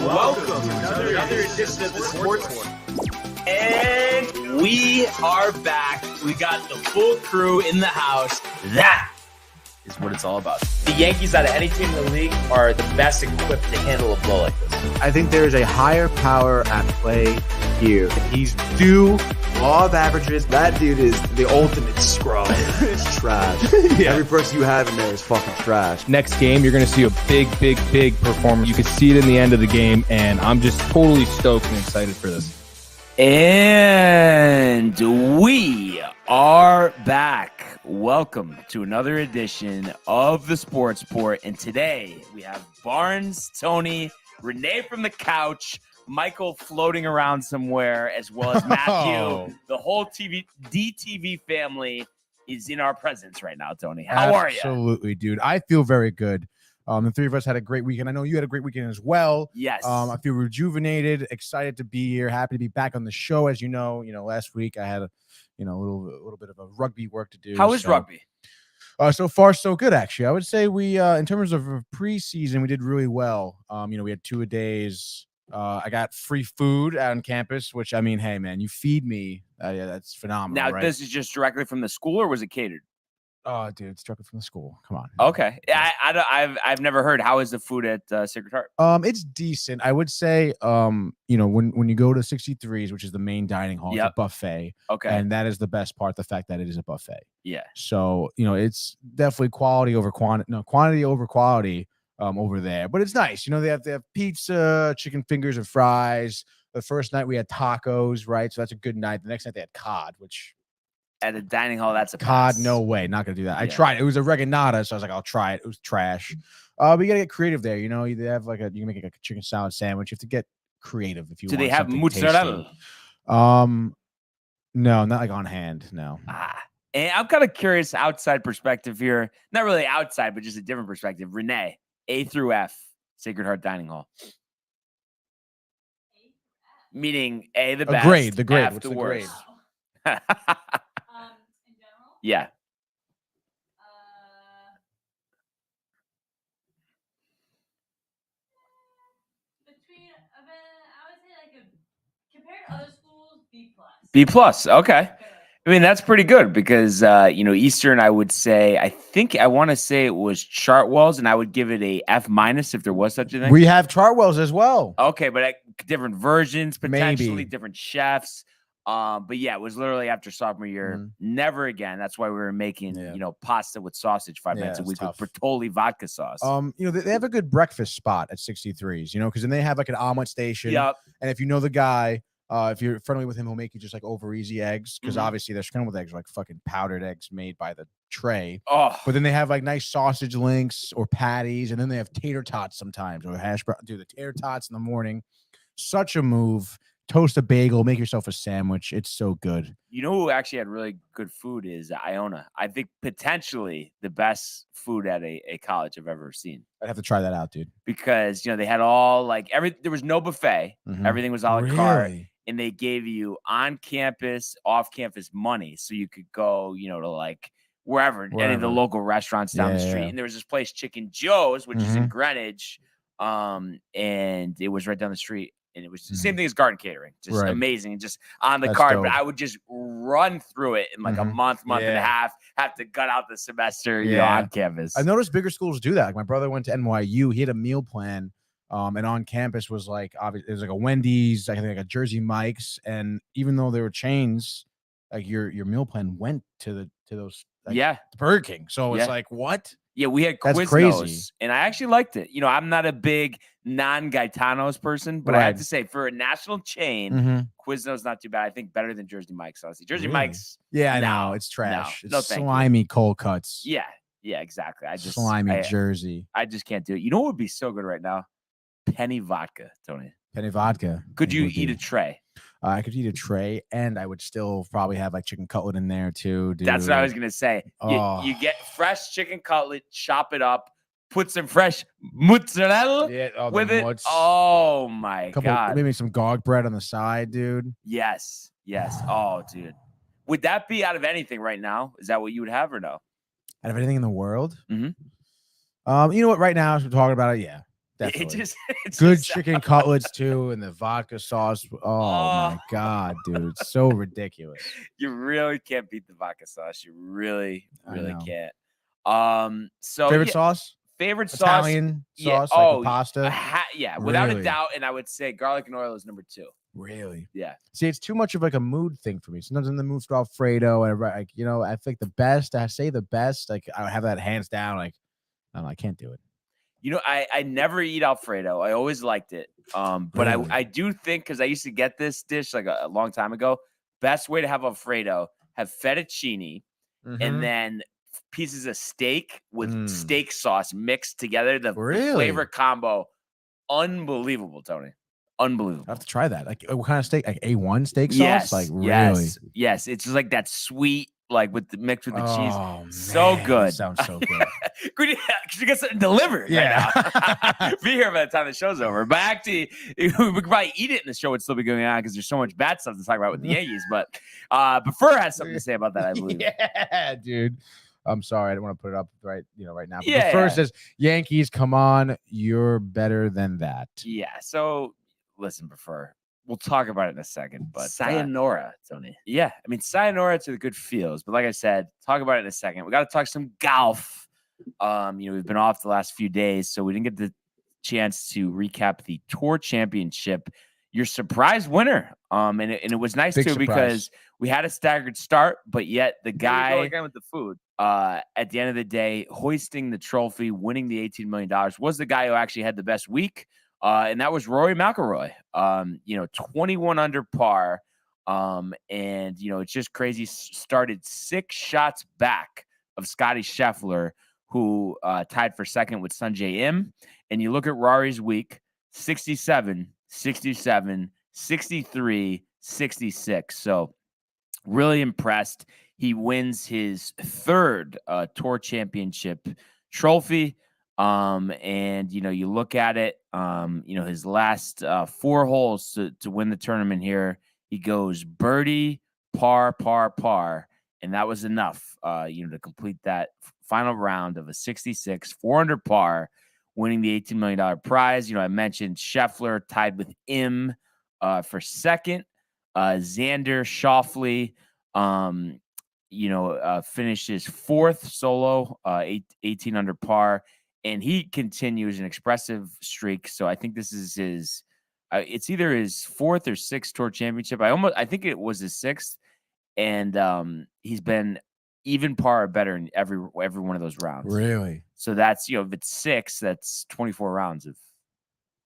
Welcome to another edition of the Sports War. And we are back. We got the full crew in the house. That is what it's all about. The Yankees, out of any team in the league, are the best equipped to handle a blow like this. I think there is a higher power at play here. He's due law of averages. That dude is the ultimate scrub. It's trash. Yeah. Every person you have in there is fucking trash. Next game, you're going to see a big performance. You can see it in the end of the game, and I'm just totally stoked and excited for this. And we are back. Welcome to another edition of the Sports Port. And today we have Barnes, Tony, Renee from the couch, Michael floating around somewhere, as well as Matthew. The whole DTV family is in our presence right now, Tony. How are you? Absolutely, dude. I feel very good. The three of us had a great weekend. I know you had a great weekend as well. Yes. I feel rejuvenated, excited to be here, happy to be back on the show. As you know, last week I had a little bit of a rugby work to do. How is rugby? So far, so good, actually. I would say we, in terms of preseason, we did really well. We had 2 days. I got free food out on campus, which, I mean, hey, man, you feed me. Yeah, that's phenomenal. Now, right? This is just directly from the school, or was it catered? Oh, dude, it's directly from the school. Come on. Okay. I've never heard. How is the food at Sacred Heart? It's decent. I would say, when you go to 63s, which is the main dining hall, it's a buffet. Okay. And that is the best part, the fact that it is a buffet. Yeah. So, it's definitely quality over quantity. No, quantity over quality over there. But it's nice. They have pizza, chicken fingers and fries. The first night we had tacos, right? So that's a good night. The next night they had cod, which at a dining hall, that's a cod. pass. No way, not gonna do that. I tried. It was a reganata, so I was like, I'll try it. It was trash. But you gotta get creative there. You have you can make a chicken salad sandwich. You have to get creative if you. Do want they have mozzarella? Tasty. No, not like on hand. No. And I'm kind of curious, outside perspective here. Not really outside, but just a different perspective. Renee, A through F, Sacred Heart Dining Hall. Meaning A, the best. The grade. F, What's the the worst. grade? In general? Yeah. I would say compared to other schools, B+. B+, okay. I mean, that's pretty good because, Eastern, I would say, I want to say it was Chartwell's, and I would give it a F- if there was such a thing. We have Chartwell's as well. Okay, but different versions, potentially Maybe. different chefs. But yeah, it was literally after sophomore year. Mm-hmm. Never again. That's why we were making, pasta with sausage 5 minutes a week with Bertolli vodka sauce. They have a good breakfast spot at 63s, because then they have like an omelet station. Yep. And if you know the guy, if you're friendly with him, he'll make you just like over easy eggs. Because obviously their scrambled eggs are like fucking powdered eggs made by the tray. Oh, but then they have like nice sausage links or patties. And then they have tater tots sometimes or hash brown. Dude, the tater tots in the morning. Such a move. Toast a bagel, make yourself a sandwich. It's so good. You know who actually had really good food is Iona. I think potentially the best food at a college I've ever seen. I'd have to try that out, dude. Because, they had all there was no buffet. Mm-hmm. Everything was a la carte. And they gave you on campus, off campus money. So you could go, to like wherever, any of the local restaurants down the street. And there was this place, Chicken Joe's, which is in Greenwich. And it was right down the street. And it was the same thing as garden catering. Just amazing. And just on the card. But I would just run through it in like a month and a half, have to gut out the semester, on campus. I noticed bigger schools do that. Like my brother went to NYU. He had a meal plan. And on campus was like, obviously, it was like a Wendy's, I think like a Jersey Mike's. And even though there were chains, like your meal plan went to those, Burger King. So it's like, what? Yeah, we had That's Quiznos, crazy. And I actually liked it. I'm not a big non-Gaetanos person, but I have to say, for a national chain, Quiznos not too bad. I think better than Jersey Mike's, honestly. Jersey Mike's, I know it's trash. No, it's slimy cold cuts. Yeah, exactly. Slimy Jersey. I just can't do it. You know what would be so good right now? Penny vodka, Tony. Penny vodka. Could you eat a tray? I could eat a tray, and I would still probably have like chicken cutlet in there too, dude. That's what I was gonna say. You get fresh chicken cutlet, chop it up, put some fresh mozzarella with it. Oh my god! Maybe some garlic bread on the side, dude. Yes. Oh, dude. Would that be out of anything right now? Is that what you would have or no? Out of anything in the world? Mm-hmm. You know what? Right now, as we're talking about it, yeah. Definitely. It's Good just, chicken cutlets too, and the vodka sauce. Oh my god, dude, it's so ridiculous. You really can't beat the vodka sauce. You really know. can't. So Favorite sauce? Favorite sauce? Italian Yeah. sauce, like the pasta. Yeah, without a Really? doubt. And I would say garlic and oil is number 2. Really? Yeah. See, it's too much of like a mood thing for me. Sometimes I'm in the mood for Alfredo, and like I think the best. I say the best. Like I have that hands down. Like I can't do it. I never eat Alfredo. I always liked it. But Really? I do think, because I used to get this dish like a long time ago, best way to have Alfredo, have fettuccine and then pieces of steak with steak sauce mixed together. The flavor combo, unbelievable, Tony. Unbelievable. I have to try that. Like what kind of steak? Like A1 steak sauce? Like really? Yes. It's just like that sweet, like mixed with the cheese. Man, so good. That sounds so good. Because you get something delivered right now. Be here by the time the show's over. But actually, we could probably eat it and the show would still be going on because there's so much bad stuff to talk about with the Yankees. But Fur has something to say about that, I believe. Yeah, dude. I'm sorry, I don't want to put it up right now. But Fur says, Yankees, come on, you're better than that. Yeah. So listen, Fur. We'll talk about it in a second, but sayonara, Tony. Yeah, I mean, sayonara to the good feels. But like I said, talk about it in a second. We got to talk some golf. We've been off the last few days, so we didn't get the chance to recap the Tour Championship. Your surprise winner. And it was nice too because we had a staggered start, but yet the guy again with the food. At the end of the day, hoisting the trophy, winning the $18 million, was the guy who actually had the best week. And that was Rory McIlroy, 21 under par. And, it's just crazy. Started 6 shots back of Scotty Scheffler, who tied for second with Sungjae Im. And you look at Rory's week, 67, 67, 63, 66. So really impressed. He wins his 3rd Tour Championship trophy. And you look at it, his last 4 holes to win the tournament here, he goes birdie, par, par, par, and that was enough, to complete that final round of a 66, 4 under par, winning the $18 million prize. I mentioned Scheffler tied with Im for second. Xander Schauffele, finishes 4th solo, 18 under par. And he continues an expressive streak. So I think this is his, it's either his 4th or 6th Tour Championship. I think it was his 6th. And he's been even par or better in every one of those rounds. Really? So that's, if it's 6, that's 24 rounds of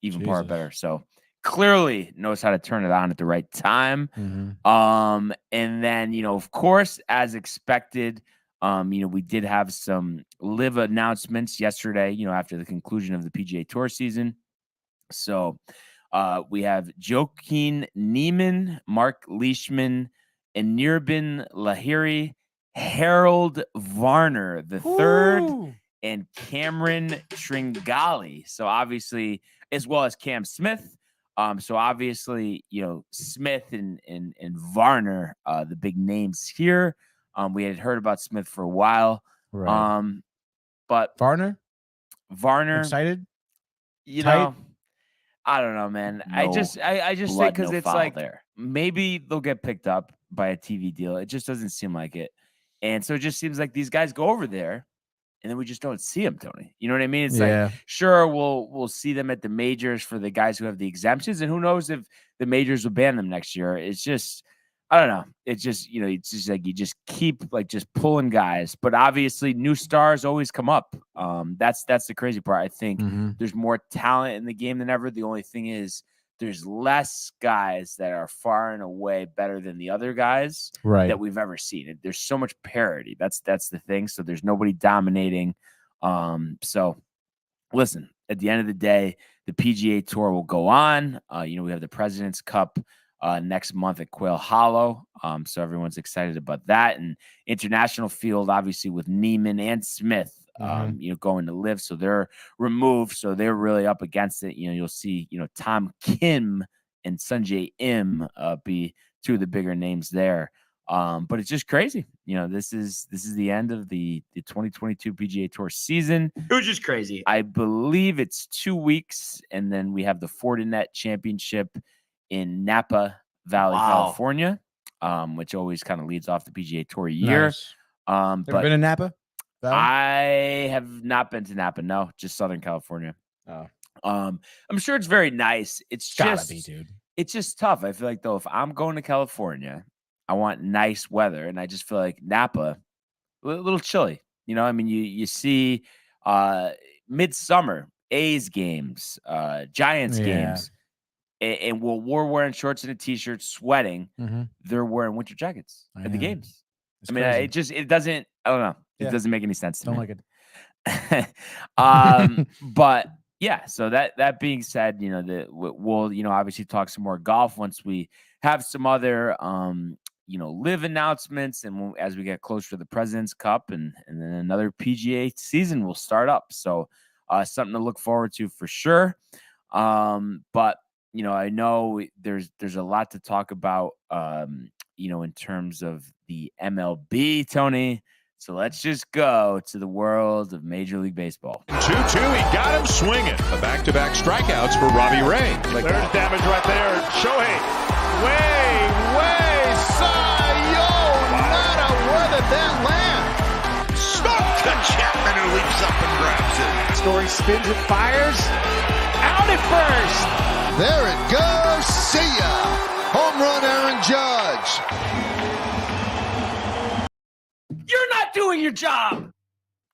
even par or better. So clearly knows how to turn it on at the right time. And then, of course, as expected, we did have some live announcements yesterday, after the conclusion of the PGA Tour season. So we have Joaquin Niemann, Mark Leishman, and Nirbin Lahiri, Harold Varner the third, and Cameron Tringali. So obviously, as well as Cam Smith. So obviously, Smith and Varner, the big names here. We had heard about Smith for a while. Right. But Varner excited? I don't know, man. I just think because it's like maybe they'll get picked up by a TV deal. It just doesn't seem like it. And so it just seems like these guys go over there and then we just don't see them, Tony. You know what I mean? It's like, sure, we'll see them at the majors for the guys who have the exemptions. And who knows if the majors will ban them next year. It's just, I don't know. It's just, it's just like you just keep just pulling guys. But obviously new stars always come up. That's the crazy part. I think there's more talent in the game than ever. The only thing is there's less guys that are far and away better than the other guys that we've ever seen. There's so much parity. That's the thing. So there's nobody dominating. So listen, at the end of the day, the PGA Tour will go on. We have the President's Cup next month at Quail Hollow. So everyone's excited about that. And international field, obviously, with Neiman and Smith, going to live. So they're removed. So they're really up against it. You'll see, Tom Kim and Sungjae Im be 2 of the bigger names there. But it's just crazy. This is the end of the 2022 PGA Tour season. It was just crazy. I believe it's 2 weeks, and then we have the Fortinet Championship in Napa Valley, California, which always kind of leads off the PGA Tour year. Nice. But been in Napa Valley? I have not been to Napa. No, just Southern California. Oh. I'm sure it's very nice. It's gotta be, dude. It's just tough. I feel like, though, if I'm going to California, I want nice weather, and I just feel like Napa, a little chilly. You see midsummer A's games, Giants games, and we're wearing shorts and a t-shirt, sweating. Mm-hmm. They're wearing winter jackets at the games. It's crazy. It doesn't. I don't know. It doesn't make any sense to me. Don't like it. But yeah. So that being said, we'll obviously talk some more golf once we have some other live announcements, and as we get closer to the President's Cup, and then another PGA season will start up. So something to look forward to for sure. But I know there's a lot to talk about, in terms of the MLB, Tony. So let's just go to the world of Major League Baseball. 2-2, he got him swinging. The back-to-back strikeouts for Robbie Ray. There's damage right there. Shohei, way, Cy-Yo, nada, where did that land? Smoke to Chapman, who leaps up and grabs it. Story spins and fires. Out at first. There it goes. See ya. Home run, Aaron Judge. You're not doing your job.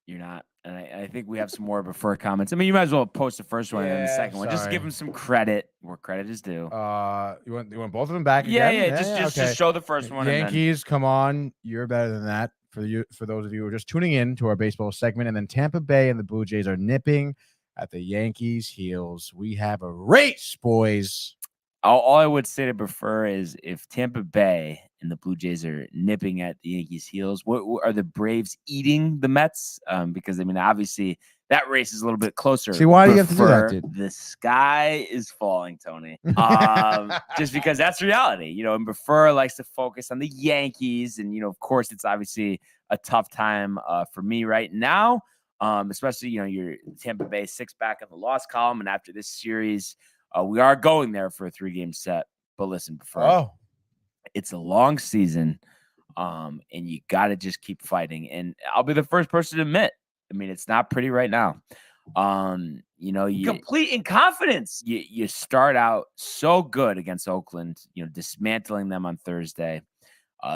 You're not. And I think we have some more before comments. I mean, you might as well post the first one and then the second one. Just to give him some credit where credit is due. You want both of them back again? Just show the first one. Yankees, come on. You're better than that. For those of you who are just tuning in to our baseball segment. And then Tampa Bay and the Blue Jays are nipping at the Yankees' heels. We have a race, boys. All I would say to prefer is if Tampa Bay and the Blue Jays are nipping at the Yankees' heels, what are the Braves eating the Mets? Because, obviously that race is a little bit closer. See, why do you have to do that, dude? The sky is falling, Tony. Just because that's reality, and Prefer likes to focus on the Yankees. And, of course, it's obviously a tough time for me right now, especially, you're Tampa Bay 6 back in the loss column. And after this series, we are going there for a 3-game set. But listen, Prefer, it's a long season, and you got to just keep fighting. And I'll be the first person to admit, it's not pretty right now. You complete in confidence. You start out so good against Oakland, dismantling them on Thursday.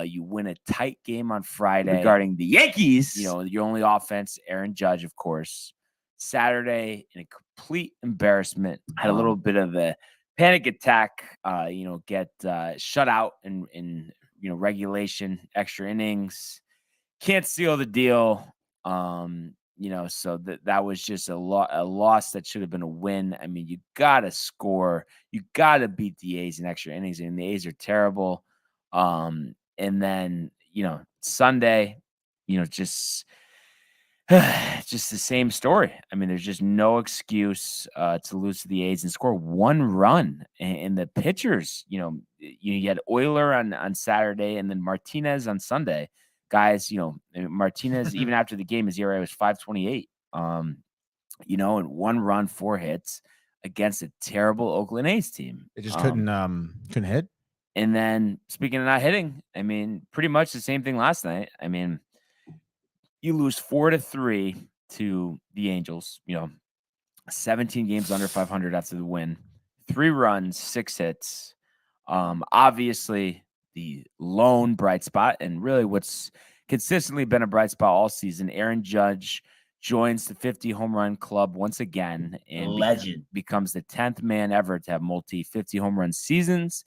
You win a tight game on Friday. Regarding the Yankees, your only offense, Aaron Judge, of course. Saturday, in a complete embarrassment, had a little bit of a panic attack, get shut out in regulation, extra innings, can't seal the deal. So that was just a loss that should have been a win. You got to score. You got to beat the A's in extra innings, and the A's are terrible. And then, Sunday, just the same story. There's just no excuse to lose to the A's and score 1 run. And the pitchers, you had Euler on Saturday and then Martinez on Sunday. Guys, Martinez, even after the game, his ERA was 5.28. And 1 run, 4 hits against a terrible Oakland A's team. It just couldn't hit. And then, speaking of not hitting, pretty much the same thing last night. You lose 4-3 to the Angels, 17 games under 500 after the win, 3 runs, 6 hits. Obviously, the lone bright spot, and really what's consistently been a bright spot all season, Aaron Judge joins the 50 home run club once again and becomes the 10th man ever to have multi 50 home run seasons,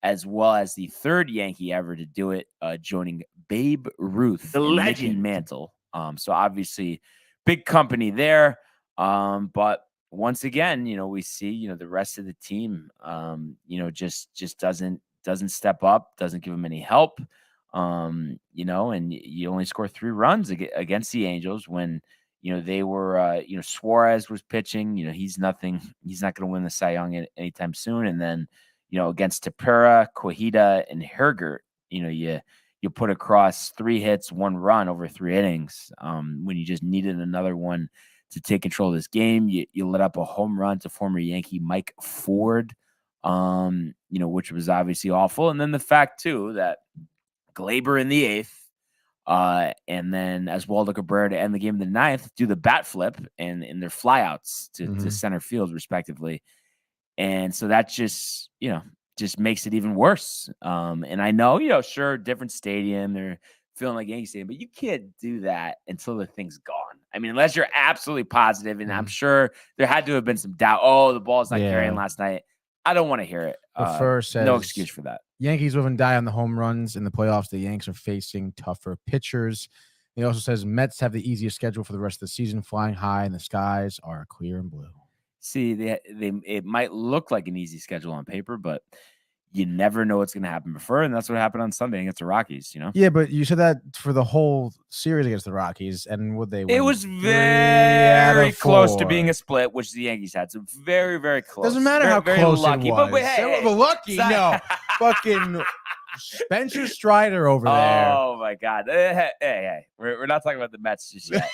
as well as the 3rd Yankee ever to do it, joining Babe Ruth, the legend Mantle. So obviously big company there. But once again, we see, the rest of the team, just doesn't step up, doesn't give them any help. And you only score 3 runs against the Angels when, they were, Suarez was pitching, he's not going to win the Cy Young anytime soon. And then, against Tepera, Quijada, and Hergert, you you put across 3 hits, 1 run over 3 innings. When you just needed another one to take control of this game, you let up a home run to former Yankee Mike Ford, which was obviously awful. And then the fact too that Glaber in the 8th, and then Oswaldo Cabrera to end the game in the 9th do the bat flip and their flyouts to center field respectively. And so that just makes it even worse. And I know, sure, different stadium, they're feeling like Yankee Stadium, but you can't do that until the thing's gone. I mean, unless you're absolutely positive, and I'm sure there had to have been some doubt. Oh, the ball's not carrying last night. I don't want to hear it. No excuse for that. Yankees live and die on the home runs in the playoffs. The Yanks are facing tougher pitchers. He also says Mets have the easiest schedule for the rest of the season, flying high, and the skies are clear and blue. See, it might look like an easy schedule on paper, but you never know what's going to happen before, and that's what happened on Sunday against the Rockies, Yeah, but you said that for the whole series against the Rockies, and would they win? It was very close to being a split, which the Yankees had, so very, very close. Doesn't matter how close lucky, it was. But hey, lucky, no. Fucking Spencer Strider over there. Oh, my God. Hey. We're not talking about the Mets just yet.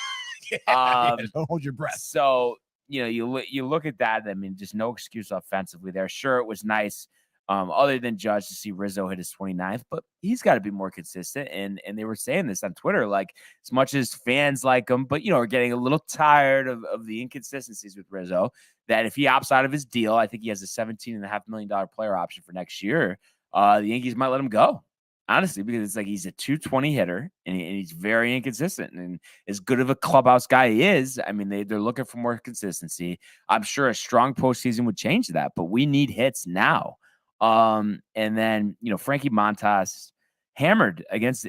Don't hold your breath. So, you look at that, I mean, just no excuse offensively there. Sure, it was nice. Other than Judge to see Rizzo hit his 29th, but he's got to be more consistent. And they were saying this on Twitter, like as much as fans like him, but are getting a little tired of the inconsistencies with Rizzo, that if he opts out of his deal, I think he has a $17.5 million player option for next year. The Yankees might let him go, honestly, because it's like he's a 220 hitter and he's very inconsistent. And as good of a clubhouse guy he is, I mean, they're looking for more consistency. I'm sure a strong postseason would change that, but we need hits now. And then, Frankie Montas hammered against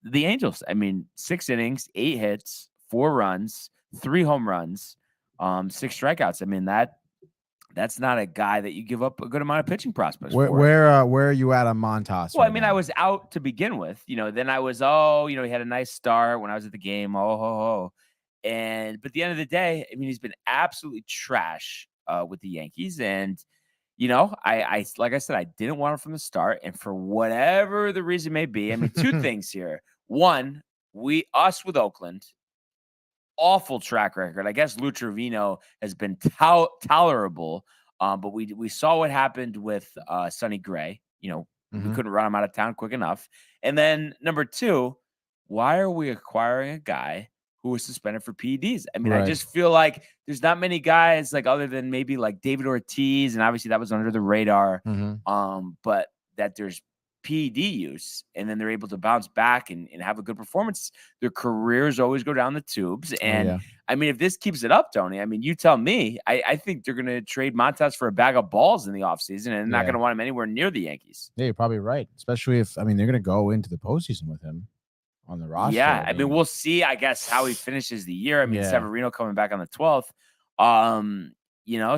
the Angels. I mean, 6 innings, 8 hits, 4 runs, 3 home runs, 6 strikeouts. I mean, that's not a guy that you give up a good amount of pitching prospects for. Where are you at on Montas? Well, I mean, I was out to begin with, then I was, he had a nice start when I was at the game. But at the end of the day, I mean, he's been absolutely trash, with the Yankees. And, I like I said, I didn't want him from the start. And for whatever the reason may be, I mean, 2 things here. One, us with Oakland, awful track record. I guess Lou Trevino has been tolerable. But we saw what happened with Sonny Gray. We couldn't run him out of town quick enough. And then number 2, why are we acquiring a guy who was suspended for PEDs? I mean, I just feel like there's not many guys, like other than maybe like David Ortiz, and obviously that was under the radar. But that there's PED use, and then they're able to bounce back and have a good performance. Their careers always go down the tubes. And I mean, if this keeps it up, Tony, I mean, you tell me, I think they're going to trade Montas for a bag of balls in the offseason and not going to want him anywhere near the Yankees. Yeah, you're probably right. Especially if, I mean, they're going to go into the postseason with him on the roster. Yeah, I mean, we'll see, I guess, how he finishes the year. I mean, Severino coming back on the 12th.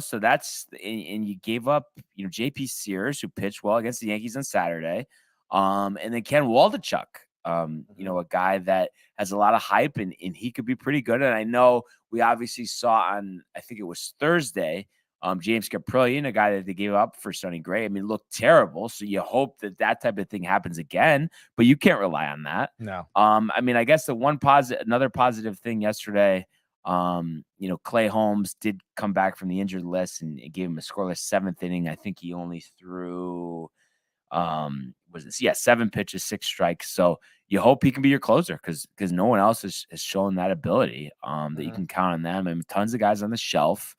So that's, and you gave up, JP Sears, who pitched well against the Yankees on Saturday. And then Ken Waldichuk, a guy that has a lot of hype and he could be pretty good. And I know we obviously saw on, I think it was Thursday, James Caprillion, a guy that they gave up for Sonny Gray. I mean, looked terrible. So you hope that type of thing happens again, but you can't rely on that. No. I mean, I guess another positive thing yesterday, Clay Holmes did come back from the injured list and it gave him a scoreless 7th inning. I think he only threw 7 pitches, 6 strikes. So you hope he can be your closer because no one else has shown that ability, that you can count on them. I mean, tons of guys on the shelf.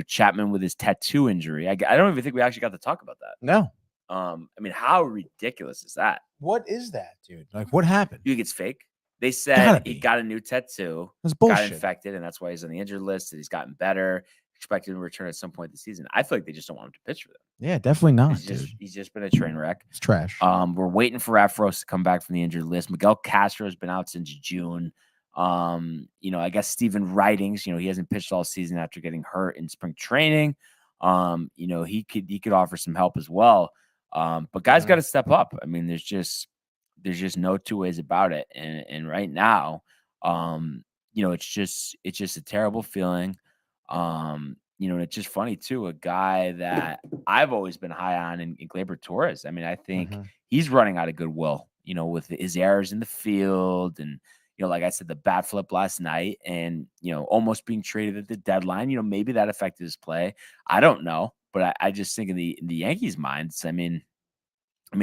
Chapman with his tattoo injury. I don't even think we actually got to talk about that. No. I mean, how ridiculous is that? What is that, dude? Like, what happened? You think it's fake? They said he got a new tattoo, that's bullshit. Got infected, and that's why he's on the injured list. And he's gotten better. Expected to return at some point this season. I feel like they just don't want him to pitch for them. Yeah, definitely not. He's just been a train wreck. It's trash. We're waiting for Afros to come back from the injured list. Miguel Castro has been out since June. I guess Steven Ridings, he hasn't pitched all season after getting hurt in spring training. He could offer some help as well. But guys got to step up. I mean, there's just no 2 ways about it. And right now, it's just a terrible feeling. And it's just funny too, a guy that I've always been high on in Gleyber Torres. I mean, I think he's running out of goodwill, with his errors in the field and, like I said, the bat flip last night and, almost being traded at the deadline, maybe that affected his play. I don't know, but I just think in the Yankees' minds, I mean,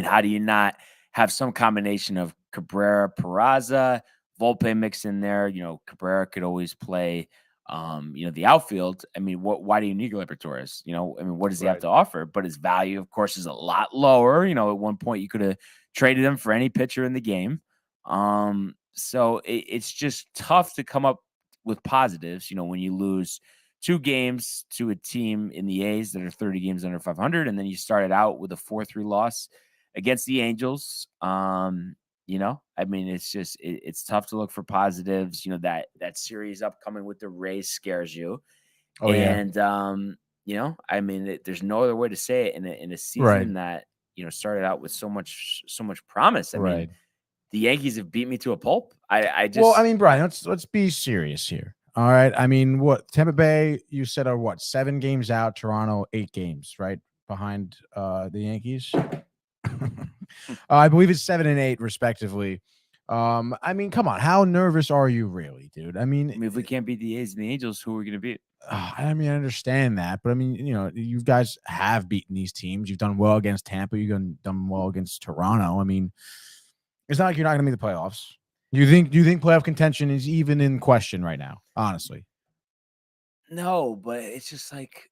how do you not have some combination of Cabrera, Peraza, Volpe mix in there? Cabrera could always play, the outfield. I mean, why do you need Gleyber Torres? What does he have to offer? But his value, of course, is a lot lower. At one point you could have traded him for any pitcher in the game. So it's just tough to come up with positives, when you lose 2 games to a team in the A's that are 30 games under 500, and then you started out with a 4-3 loss against the Angels. It's just it's tough to look for positives. That series upcoming with the Rays scares you. Oh, and there's no other way to say it in a season that started out with so much promise. I mean, the Yankees have beat me to a pulp. Brian, let's be serious here. All right. I mean, what Tampa Bay, you said, are 7 games out, Toronto 8 games, right? Behind the Yankees. I believe it's 7 and 8 respectively. Come on, how nervous are you really, dude? I mean, if we can't beat the A's and the Angels, who are we going to beat? I understand that, but you guys have beaten these teams. You've done well against Tampa. You've done well against Toronto. I mean, it's not like you're not going to make the playoffs. Do you think playoff contention is even in question right now? Honestly, no, but it's just like,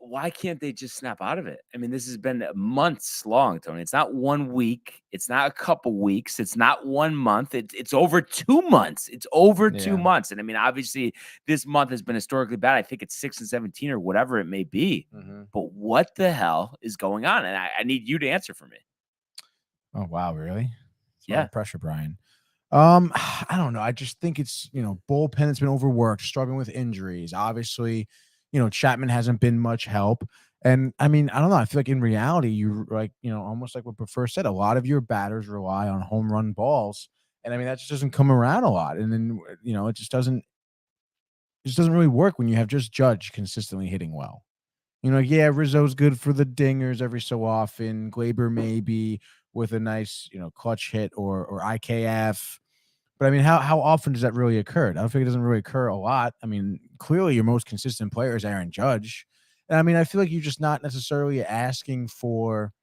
why can't they just snap out of it? I mean, this has been months long, Tony. It's not 1 week. It's not a couple weeks. It's not 1 month. It's over 2 months. It's over 2 months. And I mean, obviously, this month has been historically bad. I think it's 6-17 or whatever it may be. Mm-hmm. But what the hell is going on? And I need you to answer for me. Oh, wow. Really? It's a lot of pressure, Brian. I don't know. I just think it's, bullpen that's been overworked, struggling with injuries. Obviously, Chapman hasn't been much help. And I mean, I don't know. I feel like in reality, you almost like what Prefer said, a lot of your batters rely on home run balls. And I mean, that just doesn't come around a lot. And then, it just doesn't really work when you have just Judge consistently hitting well. Rizzo's good for the dingers every so often. Gleyber maybe with a nice, clutch hit or IKF. But I mean, how often does that really occur? I don't think it doesn't really occur a lot. I mean, clearly your most consistent player is Aaron Judge. And I mean, I feel like you're just not necessarily asking for,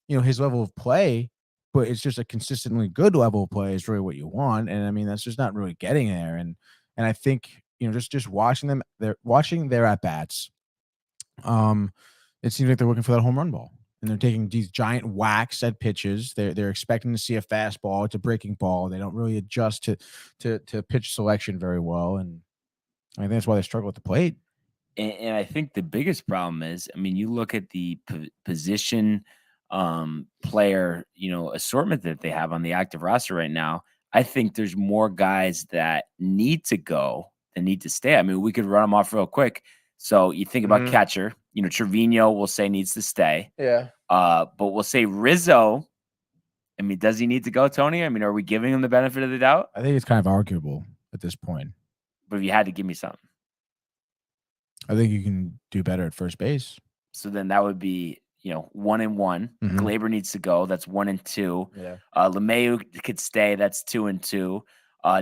his level of play, but it's just a consistently good level of play is really what you want. And I mean, that's just not really getting there. And I think, just watching them, watching their at-bats, it seems like they're looking for that home run ball. And they're taking these giant whacks at pitches. They're expecting to see a fastball. It's a breaking ball. They don't really adjust to pitch selection very well. And I think that's why they struggle at the plate. And I think the biggest problem is, I mean, you look at the position player, assortment that they have on the active roster right now. I think there's more guys that need to go than need to stay. I mean, we could run them off real quick. So you think about catcher, Trevino we'll say needs to stay. Yeah. But we'll say Rizzo. I mean, does he need to go, Tony? I mean, are we giving him the benefit of the doubt? I think it's kind of arguable at this point. But if you had to give me something. I think you can do better at first base. So then that would be, 1-1. Mm-hmm. Gleyber needs to go. That's 1-2. Yeah. LeMahieu could stay. That's 2-2.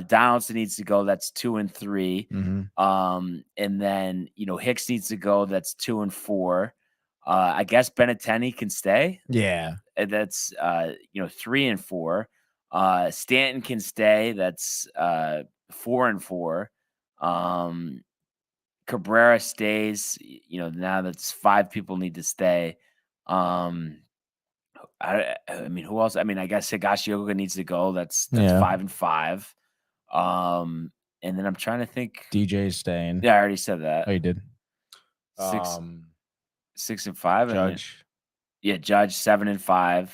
Donaldson needs to go. That's 2-3. Mm-hmm. And then, Hicks needs to go. That's 2-4. I guess Benintendi can stay. Yeah. That's, 3-4. Stanton can stay. That's 4-4. Cabrera stays. Now that's 5 people need to stay. I mean, who else? I mean, I guess Higashioka needs to go. That's 5-5. And then I'm trying to think. DJ's staying. Yeah, I already said that. Oh, you did. 6-5. Judge. Judge 7-5.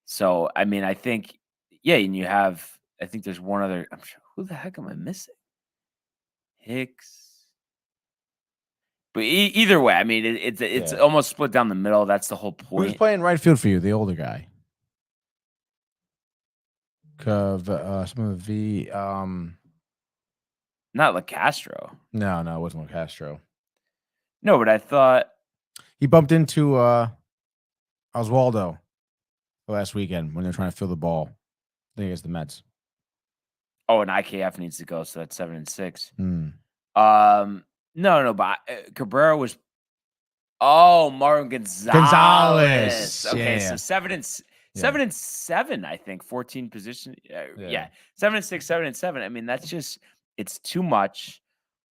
So I mean, I think, and you have. I think there's one other. I'm sure. Who the heck am I missing? Hicks. But either way, I mean, it's almost split down the middle. That's the whole point. Who's playing right field for you? The older guy. Some of the not LaCastro. No, it wasn't LaCastro. No, but I thought he bumped into Oswaldo. last weekend when they're trying to fill the ball. I think it's the Mets. Oh, and IKF needs to go, so that's 7-6. Hmm. No, but Cabrera was. Oh, Marvin Gonzalez. Okay, Yeah. so 7-7, I think. 14 position. Yeah. 7-6, 7-7. I mean, that's just it's too much.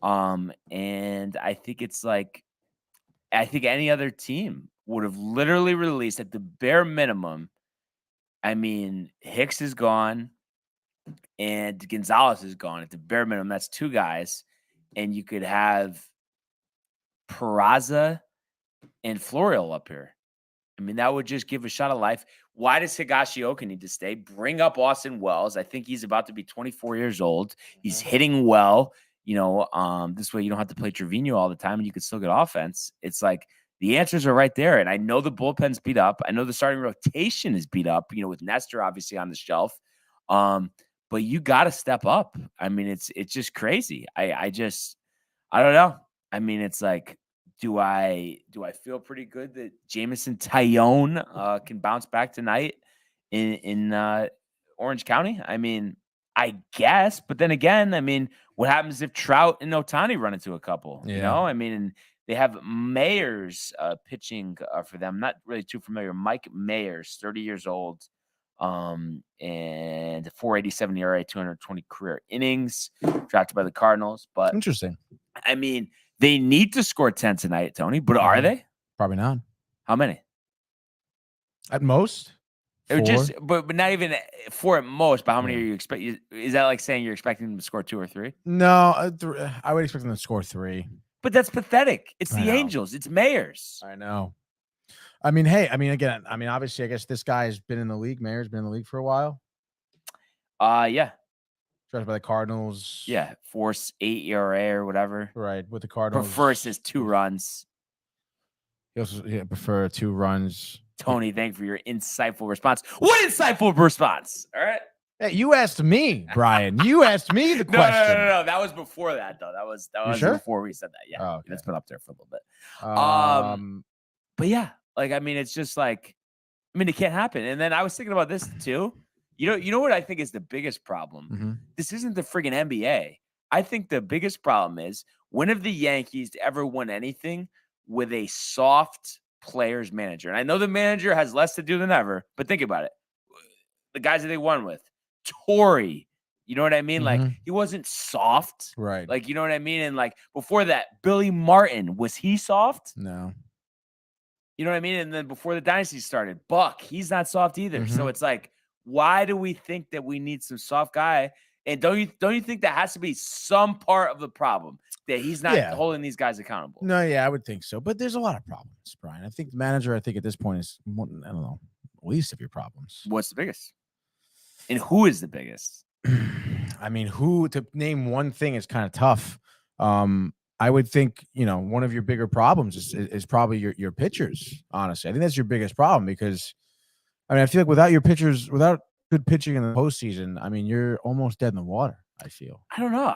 And I think it's like I think any other team would have literally released at the bare minimum. I mean, Hicks is gone and Gonzalez is gone at the bare minimum. That's 2 guys, and you could have Peraza and Florial up here. I mean, that would just give a shot of life. Why does Higashioka need to stay? Bring up Austin Wells. I think he's about to be 24 years old. He's hitting well. This way you don't have to play Trevino all the time and you can still get offense. It's like the answers are right there. And I know the bullpen's beat up. I know the starting rotation is beat up, with Nestor obviously on the shelf. But you got to step up. I mean, it's just crazy. I don't know. I mean, it's like, do I feel pretty good that Jameson Tyone can bounce back tonight in Orange County? I mean, I guess, but then again, I mean, what happens if Trout and Ohtani run into a couple? Yeah. I mean, and they have Mayers pitching for them. Not really too familiar. Mike Mayers, 30 years old, and 4.87 ERA, 220 career innings, drafted by the Cardinals. But Interesting. I mean, they need to score 10 tonight, Tony, but are they? Probably not. How many? At most. It would just, but not even 4 at most. But how many are you expecting? Is that like saying you're expecting them to score 2 or 3? No, I would expect them to score 3. But that's pathetic. It's the Angels. It's Mayers. I know. I mean, hey, again, obviously, I guess this guy has been in the league. Mayer's been in the league for a while. Yeah. Drafted by the Cardinals. Yeah, 4.8 ERA or whatever. Right, with the Cardinals. Prefers his 2 runs. He also prefer 2 runs. Tony, thank you for your insightful response. What insightful response? All right. Hey, you asked me, Brian. You asked me the question. No. That was before that, though. That was before we said that. Yeah. Oh, okay. It's been up there for a little bit. But yeah, like, I mean, it's just like, it can't happen. And then I was thinking about this too. You know what I think is the biggest problem? Mm-hmm. This isn't the friggin' NBA. I think the biggest problem is when have the Yankees ever won anything with a soft players manager? And I know the manager has less to do than ever, but think about it. The guys that they won with, Torrey, you know what I mean? Mm-hmm. Like, he wasn't soft. Right. Like, you know what I mean? And like before that, Billy Martin, was he soft? No. You know what I mean? And then before the dynasty started, Buck, he's not soft either. Mm-hmm. So it's like, why do we think that we need some soft guy? And don't you think that has to be some part of the problem that he's not holding these guys accountable? No, yeah, I would think so. But there's a lot of problems, Brian. I think the manager, at this point is, I don't know, least of your problems. What's the biggest? And who is the biggest? I mean, who to name one thing is kind of tough. I would think, one of your bigger problems is probably your pitchers. Honestly, I think that's your biggest problem because, I feel like without your pitchers, without good pitching in the postseason, you're almost dead in the water. I feel. I don't know.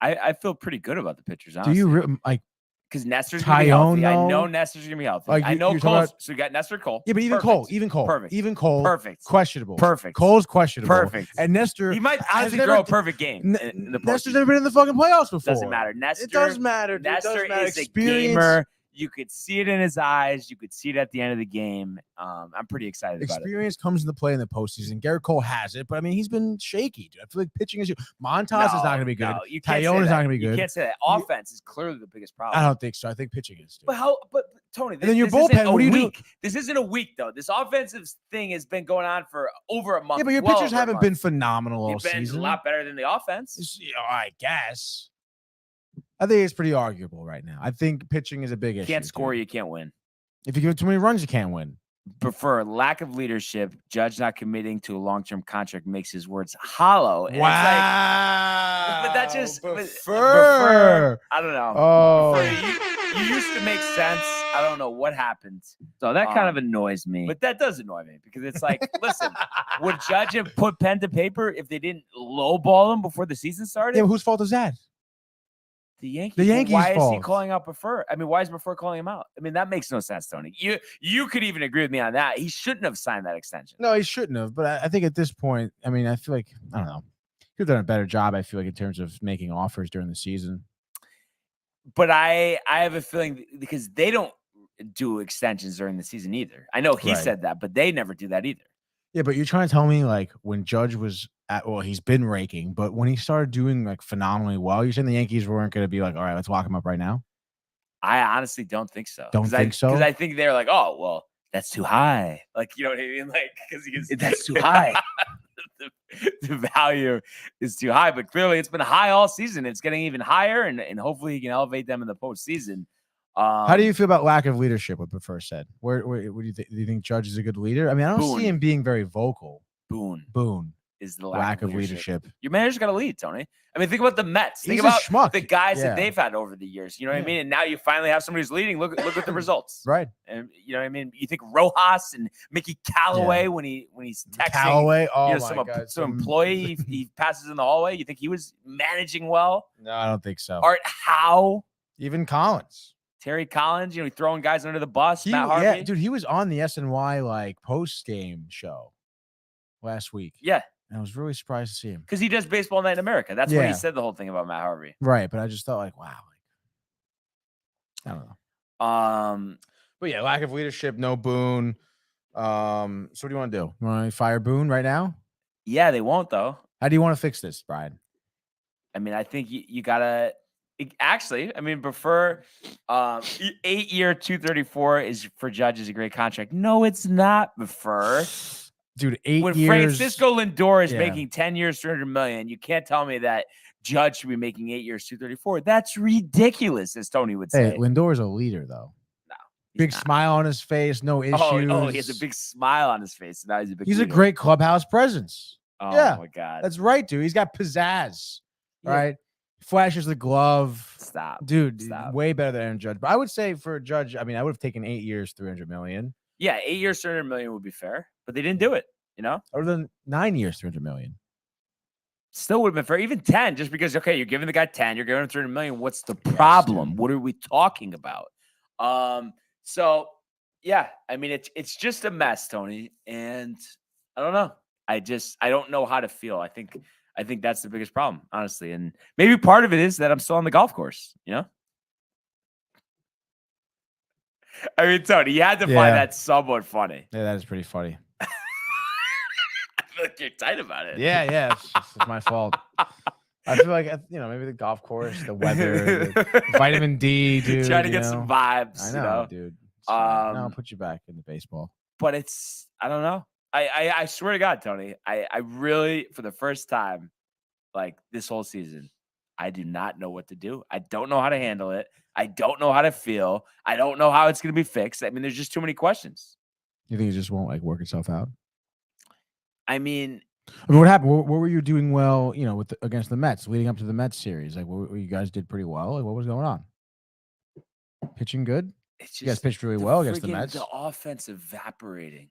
I feel pretty good about the pitchers. Honestly. Do you because Nestor's going to be healthy. No? I know Nestor's going to be healthy. I know Cole. So you got Nestor, Cole. Yeah, but even Cole. Perfect. Even Cole. Perfect. Questionable. Perfect. Cole's questionable. Perfect. And Nestor. He might honestly throw a perfect game in the postseason. Nestor's never been in the fucking playoffs before. Doesn't matter. Nestor. It does matter. Dude. Nestor is Experience. A gamer. You could see it in his eyes. You could see it at the end of the game. I'm pretty excited about it. Experience comes into play in the postseason. Garrett Cole has it, but he's been shaky, dude. I feel like pitching is Montas is not going to be good. No, Tyone is not going to be good. You can't say that. Offense is clearly the biggest problem. I don't think so. I think pitching is. Dude. But Tony, and then your bullpen. What do you do? This isn't a week though. This offensive thing has been going on for over a month. Yeah, but your pitchers haven't been phenomenal all season. Been a lot better than the offense. I guess. I think it's pretty arguable right now. I think pitching is a big issue. Can't score, you can't win. If you give too many runs, you can't win. Prefer lack of leadership. Judge not committing to a long-term contract makes his words hollow. And wow. It's like, but that just prefer. I don't know. Oh, you used to make sense. I don't know what happened. So that kind of annoys me. But that does annoy me because it's like, listen, would Judge have put pen to paper if they didn't lowball him before the season started? Yeah, but whose fault is that? The Yankees. The Yankees' Why fault. is he calling out Before? I mean, why is Before calling him out? I mean, that makes no sense, Tony. You could even agree with me on that. He shouldn't have signed that extension. No, he shouldn't have. But I think at this point, I mean, I feel like, I don't know. He could have done a better job, I feel like, in terms of making offers during the season. But I have a feeling because they don't do extensions during the season either. I know he said that, but they never do that either. Yeah, but you're trying to tell me, like, when Judge was he's been raking, but when he started doing, like, phenomenally well, you're saying the Yankees weren't going to be like, all right, let's lock him up right now? I honestly don't think so. Don't think so? Because I think they're like, oh, well, that's too high. Like, you know what I mean? Like, because That's too high. the value is too high. But clearly it's been high all season. It's getting even higher, and hopefully he can elevate them in the postseason. How do you feel about lack of leadership, what Prefer said? Where do you think? Do you think Judge is a good leader? I mean, I don't see him being very vocal. Boone is the lack of leadership. Your manager's got to lead, Tony. I mean, think about the Mets. Think He's about a schmuck. the guys that they've had over the years. You know what I mean? And now you finally have somebody who's leading. Look at the results. Right. And you know what I mean? You think Rojas and Mickey Callaway when he's texting Callaway, some employee he passes in the hallway. You think he was managing well? No, I don't think so. Art Howe, even Collins. Terry Collins, throwing guys under the bus. Matt Harvey. Yeah, dude, he was on the SNY like post game show last week. Yeah, and I was really surprised to see him because he does Baseball Night in America. That's when he said the whole thing about Matt Harvey. Right, but I just thought like, wow, I don't know. But yeah, lack of leadership, no Boone. So what do you want to do? You want to fire Boone right now? Yeah, they won't though. How do you want to fix this, Brian? I mean, I think you gotta. Actually, I mean, Prefer 8-year 234 is for Judge is a great contract. No, it's not, Prefer. Dude, 8 when years. Francisco Lindor is making 10 years, $300 million, you can't tell me that Judge should be making 8 years, 234. That's ridiculous, as Tony would say. Hey, Lindor is a leader, though. No, big smile on his face, no issues. Oh, he has a big smile on his face. Now he's a big. He's leader. a great clubhouse presence. Oh my God, that's right, dude. He's got pizzazz. Yeah. Right. Flashes the glove. Stop. Dude, Stop. Way better than Aaron Judge. But I would say for Judge, I mean, I would have taken 8 years, $300 million. Yeah, 8 years, $300 million would be fair, but they didn't do it, Other than 9 years, $300 million. Still would have been fair. Even 10, just because, okay, you're giving the guy 10, you're giving him $300 million. What's the problem? What are we talking about? So yeah, I mean, it's just a mess, Tony. And I don't know. I don't know how to feel. I think that's the biggest problem, honestly. And maybe part of it is that I'm still on the golf course, I mean, Tony, you had to find that somewhat funny. Yeah, that is pretty funny. I feel like you're tight about it. Yeah, it's my fault. I feel like, maybe the golf course, the weather, the vitamin D, dude. Trying to get some vibes. I know, dude. I'll put you back in the baseball. But I don't know. I swear to God, Tony, I really, for the first time, like this whole season, I do not know what to do. I don't know how to handle it. I don't know how to feel. I don't know how it's going to be fixed. I mean, there's just too many questions. You think it just won't work itself out? I mean, what happened? What were you doing well, against the Mets, leading up to the Mets series? Like, you guys did pretty well. Like, what was going on? Pitching good? You guys pitched really well against the Mets. The offense evaporating.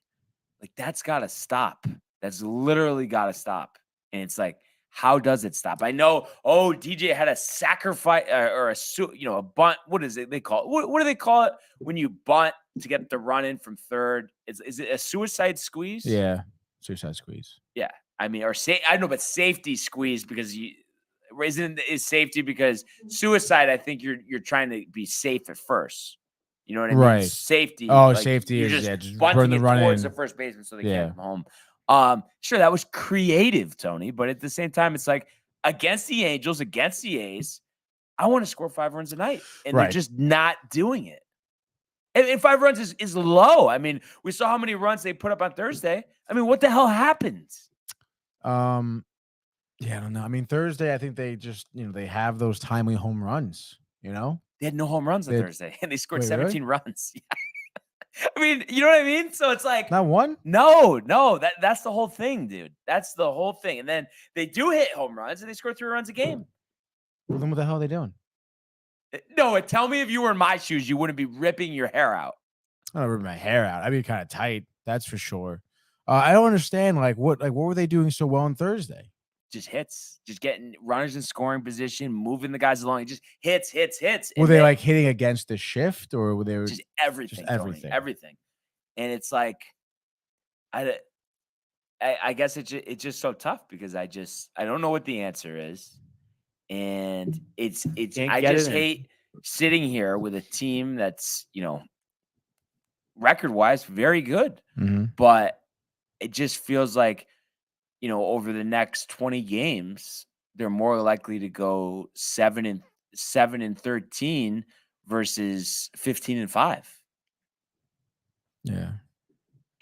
Like, that's got to stop. That's literally got to stop. And it's like, how does it stop? I know, DJ had a sacrifice or a bunt. What is it they call it? What do they call it when you bunt to get the run in from third? Is it a suicide squeeze? Yeah, suicide squeeze. Yeah. I mean, I don't know, but safety squeeze because is safety because suicide, I think you're trying to be safe at first. You know what I mean? Right. Safety. Safety is just burn the run towards in the first baseman so they can't come home. Sure, that was creative, Tony, but at the same time, it's like against the Angels, against the A's, I want to score 5 runs a night, and they're just not doing it. And 5 runs is low. I mean, we saw how many runs they put up on Thursday. I mean, what the hell happened? Yeah, I don't know. I mean, Thursday, I think they just, they have those timely home runs, They had no home runs on Thursday, and they scored 17 really? runs. I mean, you know what I mean? So it's like not one? No, that's the whole thing, dude. That's the whole thing. And then they do hit home runs and they score 3 runs a game. Well, then what the hell are they doing? No, tell me if you were in my shoes, you wouldn't be ripping your hair out. I don't rip my hair out. I'd be kind of tight, that's for sure. I don't understand what were they doing so well on Thursday? just hits, just getting runners in scoring position, moving the guys along. Just hits. Were they like hitting against the shift, or were they just everything, everything? And it's like, I guess it's just so tough because I don't know what the answer is, and I just hate sitting here with a team that's record wise very good, but it just feels like over the next 20 games they're more likely to go 7-13 versus 15-5. Yeah.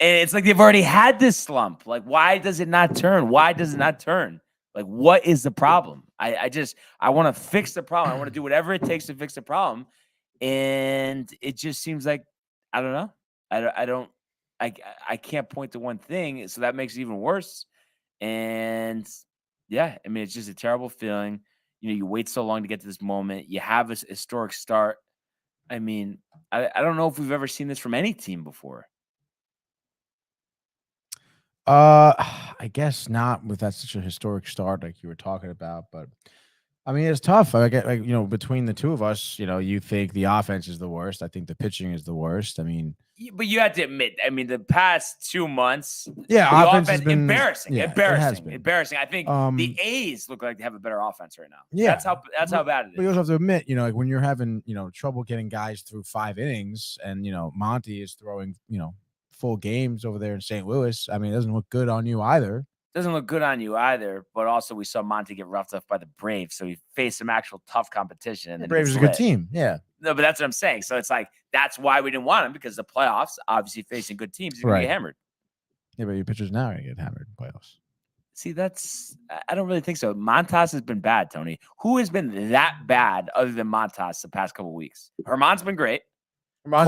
And it's like they've already had this slump. Like, why does it not turn? Why does it not turn? Like, what is the problem? I want to fix the problem. I want to do whatever it takes to fix the problem. And it just seems like, I don't know. I can't point to one thing. So that makes it even worse. And yeah, I mean, it's just a terrible feeling. You wait so long to get to this moment. You have a historic start. I mean, I don't know if we've ever seen this from any team before. I guess not with that such a historic start like you were talking about, but I mean, it's tough. I get between the two of us, you think the offense is the worst. I think the pitching is the worst. I mean, but you have to admit, I mean, the past 2 months, the offense has been embarrassing. Yeah, embarrassing. I think the A's look like they have a better offense right now. Yeah, that's how bad it is. But you also have to admit, like when you're having trouble getting guys through 5 innings, and Monty is throwing full games over there in St. Louis. I mean, it doesn't look good on you either. Doesn't look good on you either, but also we saw Monty get roughed up by the Braves, so he faced some actual tough competition. And the Braves is a good team, yeah. No, but that's what I'm saying. So it's like that's why we didn't want him, because the playoffs, obviously facing good teams, he's gonna get hammered. Yeah, but your pitchers now are gonna get hammered in playoffs. See, I don't really think so. Montas has been bad, Tony. Who has been that bad other than Montas the past couple of weeks? Herman's been great. But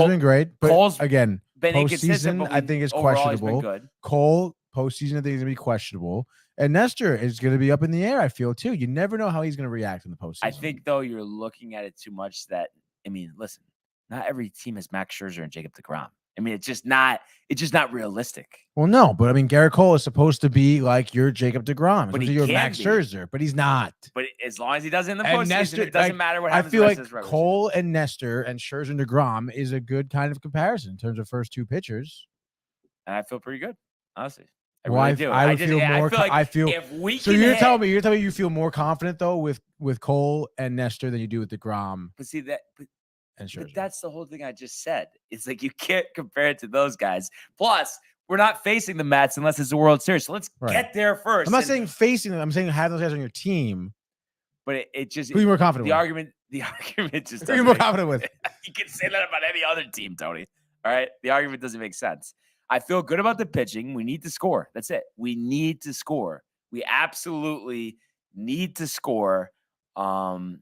Cole's again, been inconsistent. Postseason, I think is questionable. Cole, postseason, I think is gonna be questionable. And Nestor is going to be up in the air, I feel, too. You never know how he's going to react in the postseason. I think, though, you're looking at it too much that, I mean, listen, not every team has Max Scherzer and Jacob deGrom. I mean, it's just not realistic. Well, no, but I mean, Garrett Cole is supposed to be like your Jacob deGrom. But you're Max Scherzer, but he's not. But as long as he does it in the postseason, it doesn't matter what happens. I feel like Cole and Nestor and Scherzer and deGrom is a good kind of comparison in terms of first 2 pitchers. And I feel pretty good, honestly. I feel if we so you're telling me you feel more confident though with Cole and Nestor than you do with deGrom. But see that, and Scherzer. But that's the whole thing I just said. It's like you can't compare it to those guys. Plus, we're not facing the Mets unless it's a World Series. So let's get there first. I'm not saying facing them. I'm saying have those guys on your team. But it just who are you more confident the with? argument just who are you more confident with? You can say that about any other team, Tony. All right, the argument doesn't make sense. I feel good about the pitching. We need to score. That's it. We need to score. We absolutely need to score. And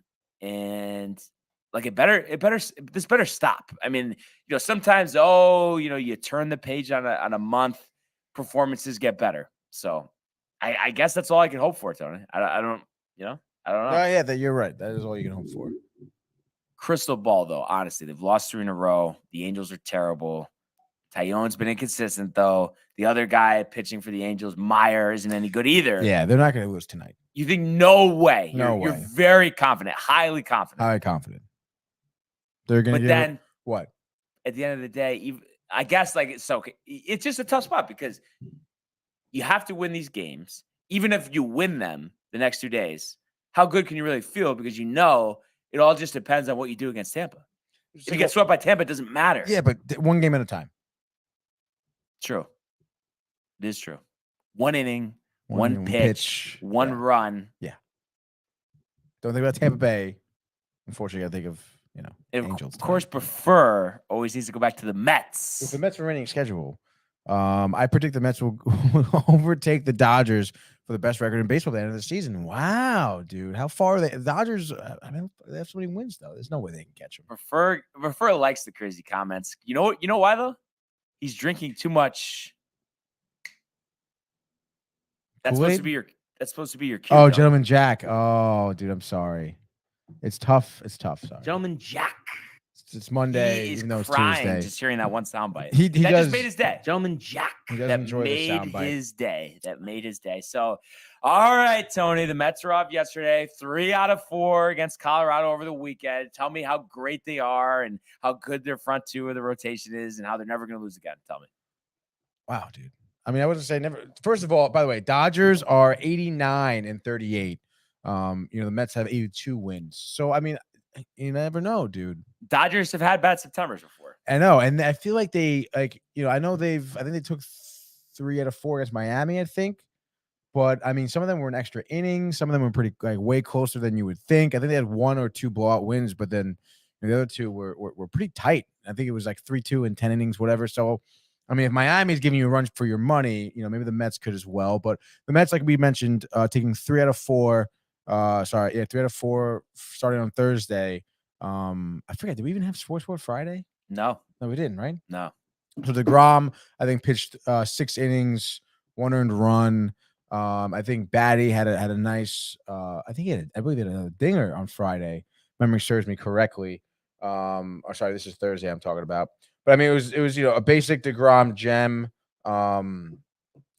like this better stop. I mean, sometimes, you turn the page on a month, performances get better. So I guess that's all I can hope for, Tony. I don't know. Oh, yeah, that you're right. That is all you can hope for. Crystal ball, though, honestly, they've lost 3 in a row. The Angels are terrible. Tyon's been inconsistent, though. The other guy pitching for the Angels, Meyer, isn't any good either. Yeah, they're not going to lose tonight. You think no way? No way. You're very confident, highly confident. Highly confident. They're going to. But then, what? At the end of the day, I guess it's just a tough spot because you have to win these games. Even if you win them the next 2 days, how good can you really feel? Because it all just depends on what you do against Tampa. If you get swept by Tampa, it doesn't matter. Yeah, but one game at a time. True. It is true. 1 inning, one pitch, 1 run. Yeah. Don't think about Tampa Bay. Unfortunately, I think of, Angels. Of course, prefer always needs to go back to the Mets. With the Mets remaining schedule, I predict the Mets will overtake the Dodgers for the best record in baseball at the end of the season. Wow, dude. How far are they? The Dodgers, they have so many wins, though. There's no way they can catch them. Prefer likes the crazy comments. You know why, though? He's drinking too much. That's supposed to be your cue. Oh, Gentleman Jack. Oh, dude, I'm sorry. It's tough. Sorry. Gentleman Jack. It's Monday, he is even though it's crying Tuesday. Just hearing that one soundbite. That just made his day. Gentleman Jack. He does enjoy the soundbite. That made his day. So, All right, Tony. The Mets are off yesterday. 3 out of 4 against Colorado over the weekend. Tell me how great they are and how good their front two of the rotation is and how they're never going to lose again. Tell me. Wow, dude. I mean, I wouldn't say never. First of all, by the way, Dodgers are 89 and 38. The Mets have 82 wins. So, I mean, you never know, dude. Dodgers have had bad Septembers before. I know. And I feel like I think they took 3 out of 4 against Miami, I think. But I mean, some of them were in extra innings. Some of them were pretty way closer than you would think. I think they had 1 or 2 blowout wins, but then the other 2 were pretty tight. I think it was like 3-2 in 10 innings, whatever. So, I mean, if Miami's giving you a run for your money, maybe the Mets could as well. But the Mets, like we mentioned, taking 3 out of 4. 3 out of 4 starting on Thursday. I forget. Did we even have Sports Sport Friday? No, we didn't, right? No. So DeGrom, I think, pitched 6 innings, 1 earned run. I think Batty had a nice. I believe he had another dinger on Friday. Memory serves me correctly. This is Thursday I'm talking about. But I mean, it was a basic DeGrom gem. I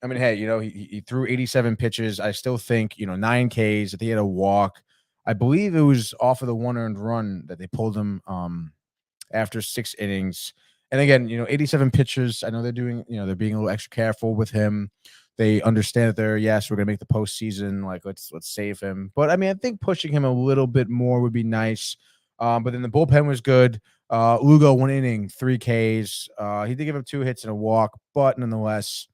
mean, hey, he threw 87 pitches. I still think 9 Ks. I think he had a walk. I believe it was off of the 1 earned run that they pulled him after 6 innings. And again, 87 pitches. I know they're doing, they're being a little extra careful with him. They understand that we're going to make the postseason. Like, let's save him. But I mean, I think pushing him a little bit more would be nice. But then the bullpen was good. Lugo 1 inning, 3 Ks. He did give up 2 hits and a walk, but nonetheless,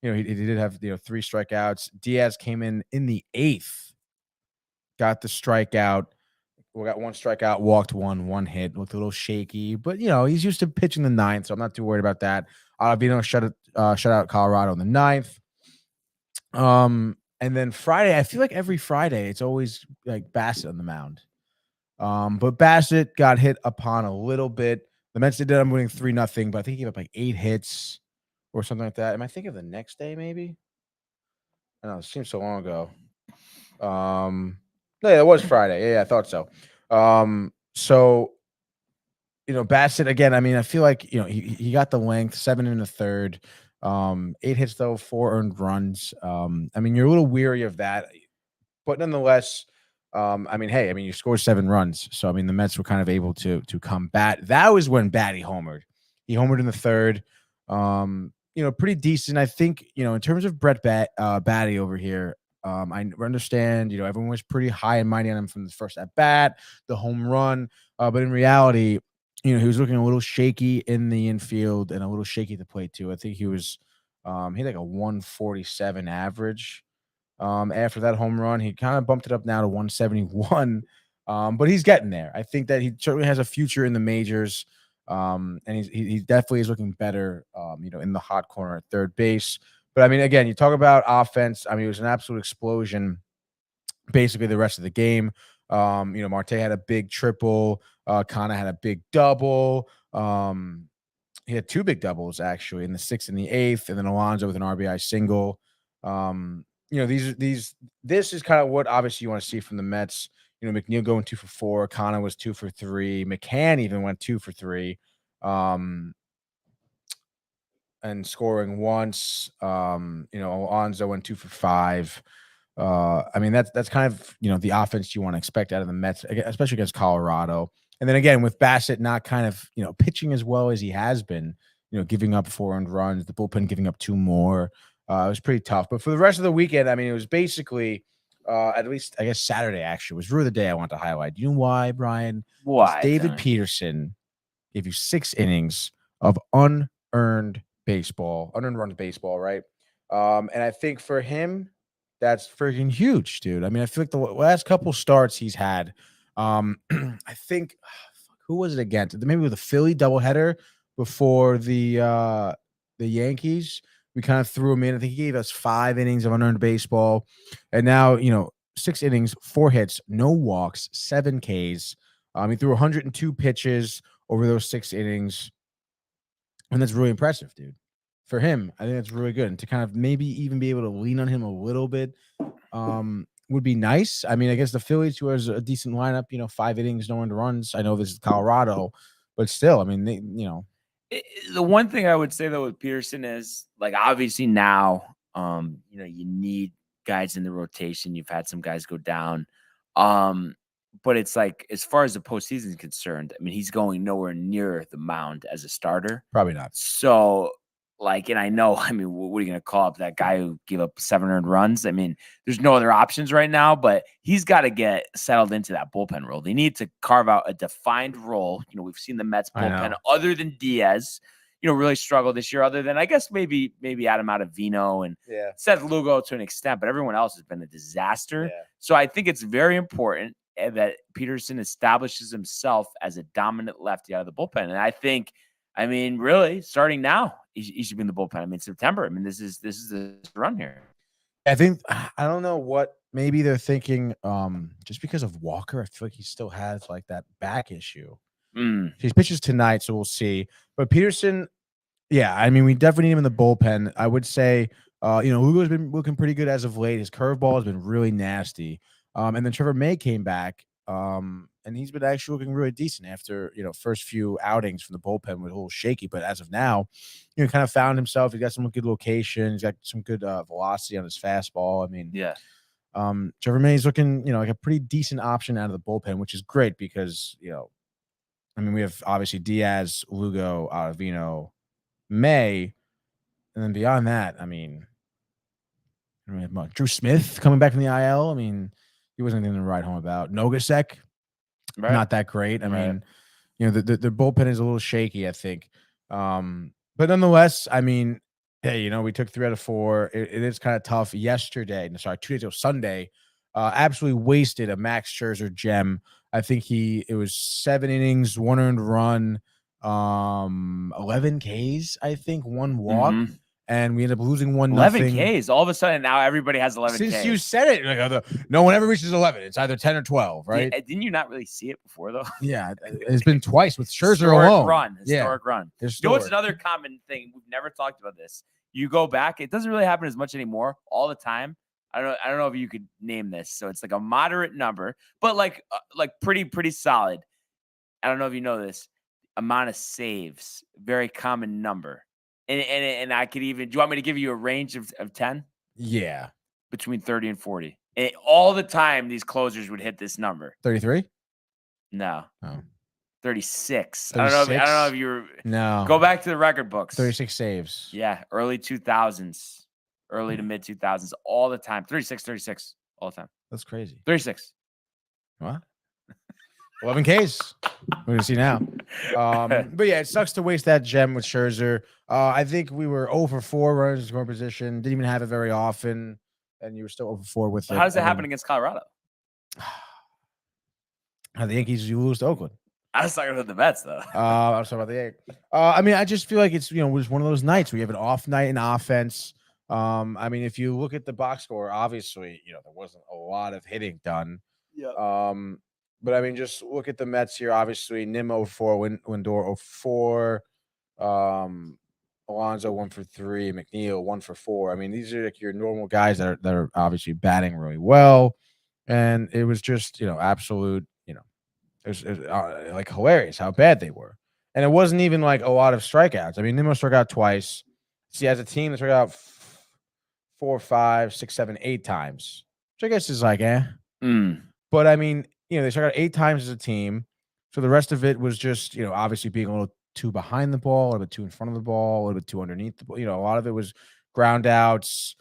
he did have 3 strikeouts. Diaz came in the 8th, got the strikeout. We got 1 strikeout, walked 1 hit, looked a little shaky, but he's used to pitching the 9th, so I'm not too worried about that. Vino shut out Colorado in the 9th. And then Friday, I feel like every Friday it's always like Bassett on the mound. But Bassett got hit upon a little bit. The Mets did end up winning 3-0, but I think he gave up like 8 hits or something like that. Am I thinking of the next day, maybe? I don't know, it seems so long ago. Yeah, it was Friday. Yeah, I thought so. So Bassett again. I mean, I feel like he got the length, 7 in the 3rd, 8 hits though, 4 earned runs. I mean, you're a little weary of that, but nonetheless, I mean, hey, you scored 7 runs, so I mean, the Mets were kind of able to combat. That was when Batty homered. He homered in the 3rd. Pretty decent. I think in terms of Brett Batty over here. I understand, everyone was pretty high and mighty on him from the first at bat, the home run. But in reality, he was looking a little shaky in the infield and a little shaky at the plate too. I think he was, he had like a 147 average. After that home run, he kind of bumped it up now to 171. But he's getting there. I think that he certainly has a future in the majors. And he definitely is looking better, in the hot corner at third base. But I mean, again, you talk about offense. I mean, it was an absolute explosion basically the rest of the game. Marte had a big triple. Kana had a big double. He had 2 big doubles actually in the 6th and the 8th, and then Alonso with an RBI single. This is kind of what obviously you want to see from the Mets. McNeil going 2 for 4. Kana was 2 for 3. McCann even went 2 for 3. And scoring once. Alonso went 2 for 5. I mean, that's kind of, the offense you want to expect out of the Mets, especially against Colorado. And then again, with Bassett not kind of, pitching as well as he has been, giving up 4 earned runs, the bullpen giving up 2 more. It was pretty tough. But for the rest of the weekend, I mean, it was basically, at least I guess Saturday actually was really the day I want to highlight. You know why, Brian? Why? David Peterson gave you 6 innings of unearned runs baseball, right? And I think for him, that's freaking huge, dude. I mean, I feel like the last couple starts he's had, I think, who was it against? Maybe with the Philly doubleheader before the Yankees. We kind of threw him in. I think he gave us 5 innings of unearned baseball, and now 6 innings, 4 hits, no walks, 7 Ks. He threw 102 pitches over those 6 innings. And that's really impressive, dude. For him, I think that's really good. And to kind of maybe even be able to lean on him a little bit would be nice. I mean, I guess the Phillies, who has a decent lineup, 5 innings, no earned runs. I know this is Colorado, but still, I mean, the one thing I would say, though, with Peterson is, like, obviously now, you need guys in the rotation. You've had some guys go down. But it's like, as far as the postseason is concerned, I mean, he's going nowhere near the mound as a starter. Probably not. So, like, and I know, I mean, what are you going to call up that guy who gave up 700 runs? I mean, there's no other options right now, but he's got to get settled into that bullpen role. They need to carve out a defined role. You know, we've seen the Mets bullpen, other than Diaz, you know, really struggle this year, other than, I guess, maybe Adam Ottavino and Seth Lugo to an extent, but everyone else has been a disaster. Yeah. So I think it's very important that Peterson establishes himself as a dominant lefty out of the bullpen. And I think, I mean, really, starting now, he should be in the bullpen. I mean, September. I mean, this is the run here. I think, I don't know what maybe they're thinking. Just because of Walker, I feel like he still has like that back issue. He pitches tonight, so we'll see. But Peterson, yeah, I mean, we definitely need him in the bullpen. I would say, you know, Lugo's been looking pretty good as of late. His curveball has been really nasty. And then Trevor May came back, and he's been actually looking really decent after, you know, first few outings from the bullpen was a little shaky. But as of now, you know, kind of found himself. He's got some good location. He's got some good velocity on his fastball. I mean, Trevor May is looking, you know, like a pretty decent option out of the bullpen, which is great because, you know, I mean, we have obviously Diaz, Lugo, Ottavino, May, and then beyond that, I mean, I don't really have much. Drew Smith coming back from the IL. I mean, he wasn't anything to write home about. Nogasek, not that great. I mean, you know, the bullpen is a little shaky, I think. But nonetheless, I mean, hey, you know, we took 3 out of 4. It is kind of tough. 2 days ago, Sunday, absolutely wasted a Max Scherzer gem. I think it was 7 innings, 1 earned run, 11 Ks, I think, 1 walk. And we ended up losing 1-0. 11 Ks. All of a sudden, now everybody has 11 Ks. Since you said it, like, no one ever reaches 11. It's either 10 or 12, right? Yeah, didn't you not really see it before, though? Yeah, it's been twice with Scherzer Historic alone. Run. You know what's another common thing? We've never talked about this. You go back, it doesn't really happen as much anymore all the time. I don't know if you could name this. So it's like a moderate number, but like pretty solid. I don't know if you know this. Amount of saves, very common number. And I could even, do you want me to give you a range of 10? Yeah. Between 30 and 40. And all the time, these closers would hit this number. 33? No. Oh. 36. 36? I don't know if you were. No. Go back to the record books. 36 saves. Yeah. Early 2000s. Early to mid 2000s. All the time. 36. All the time. That's crazy. 36. What? 11 Ks. We're going to see now. But yeah, it sucks to waste that gem with Scherzer. I think we were 0 for 4 runners in scoring position. Didn't even have it very often. And you were still 0 for 4 with it. How does that happen against Colorado? The Yankees, you lose to Oakland. I was talking about the Mets, though. I was talking about the Yankees. I mean, I just feel like it's, you know, it was one of those nights where you have an off night in offense. I mean, if you look at the box score, obviously, you know, there wasn't a lot of hitting done. Yeah. But I mean, just look at the Mets here. Obviously, Nim 0-4, Lindor 0-4, Alonso 1 for 3, McNeil 1 for 4. I mean, these are like your normal guys that are obviously batting really well, and it was just, you know, absolute, you know, it was like hilarious how bad they were, and it wasn't even like a lot of strikeouts. I mean, Nimmo struck out twice. See, as a team, they struck out 4, 5, 6, 7, 8 times, which I guess is like But I mean, you know, they struck out 8 times as a team. So the rest of it was just, you know, obviously being a little too behind the ball, a little bit too in front of the ball, a little bit too underneath the ball. You know, a lot of it was ground outs,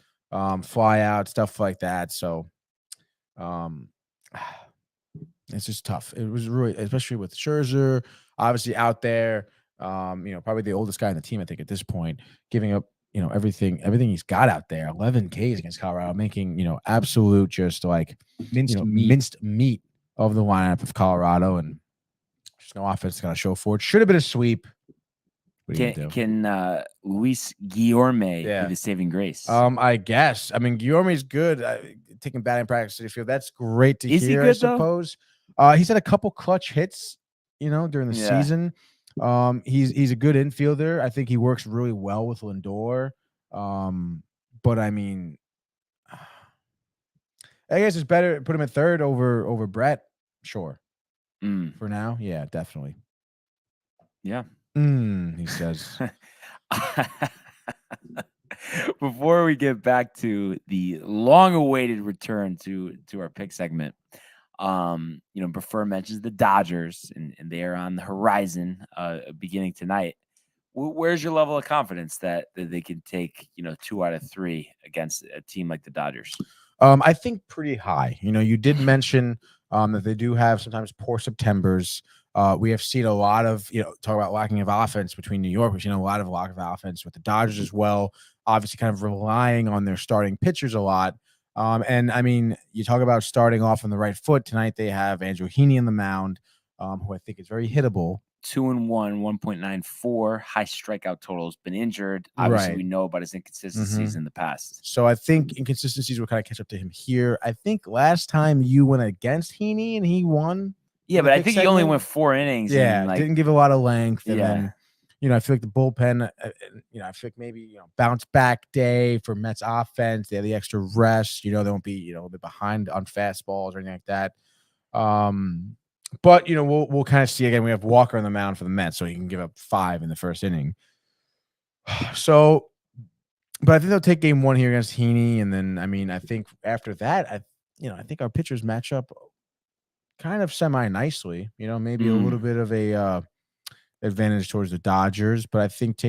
fly out, stuff like that. So it's just tough. It was really, especially with Scherzer, obviously out there, you know, probably the oldest guy on the team, I think, at this point, giving up, you know, everything he's got out there. 11 Ks against Colorado, making, you know, absolute just like minced meat of the lineup of Colorado, and just no offense going to show for it. Should have been a sweep. Can Luis Guillorme be the saving grace? I guess. I mean, Guillorme's good. Taking batting practice at Citi Field. That's great to hear. Is he good, I suppose. He's had a couple clutch hits, you know, during the season. He's a good infielder. I think he works really well with Lindor. But I mean, I guess it's better to put him at third over Brett. Sure. For now, yeah, definitely. Yeah. He says. Before we get back to the long-awaited return to our pick segment, Prefer mentions the Dodgers, and they are on the horizon beginning tonight. Where's your level of confidence that they can take 2 out of 3 against a team like the Dodgers? I think pretty high. You did mention that they do have sometimes poor Septembers. We have seen a lot of, talk about lacking of offense between New York. We've seen a lot of lack of offense with the Dodgers as well. Obviously, kind of relying on their starting pitchers a lot. And I mean, you talk about starting off on the right foot tonight. They have Andrew Heaney on the mound, who I think is very hittable. 2-1, 1.94 high strikeout total. Has been injured. Obviously, we know about his inconsistencies in the past. So I think inconsistencies will kind of catch up to him here. I think last time you went against Heaney and he won. Yeah, but I think he only went 4 innings. Yeah, and didn't give a lot of length. And then, I feel like the bullpen, I feel like maybe, bounce back day for Mets offense. They have the extra rest. They won't be, a bit behind on fastballs or anything like that. But we'll kind of see again. We have Walker on the mound for the Mets, so he can give up 5 in the first inning. So, but I think they'll take game 1 here against Heaney, and then I think after that, I think our pitchers match up kind of semi nicely. Maybe a little bit of a advantage towards the Dodgers, but I think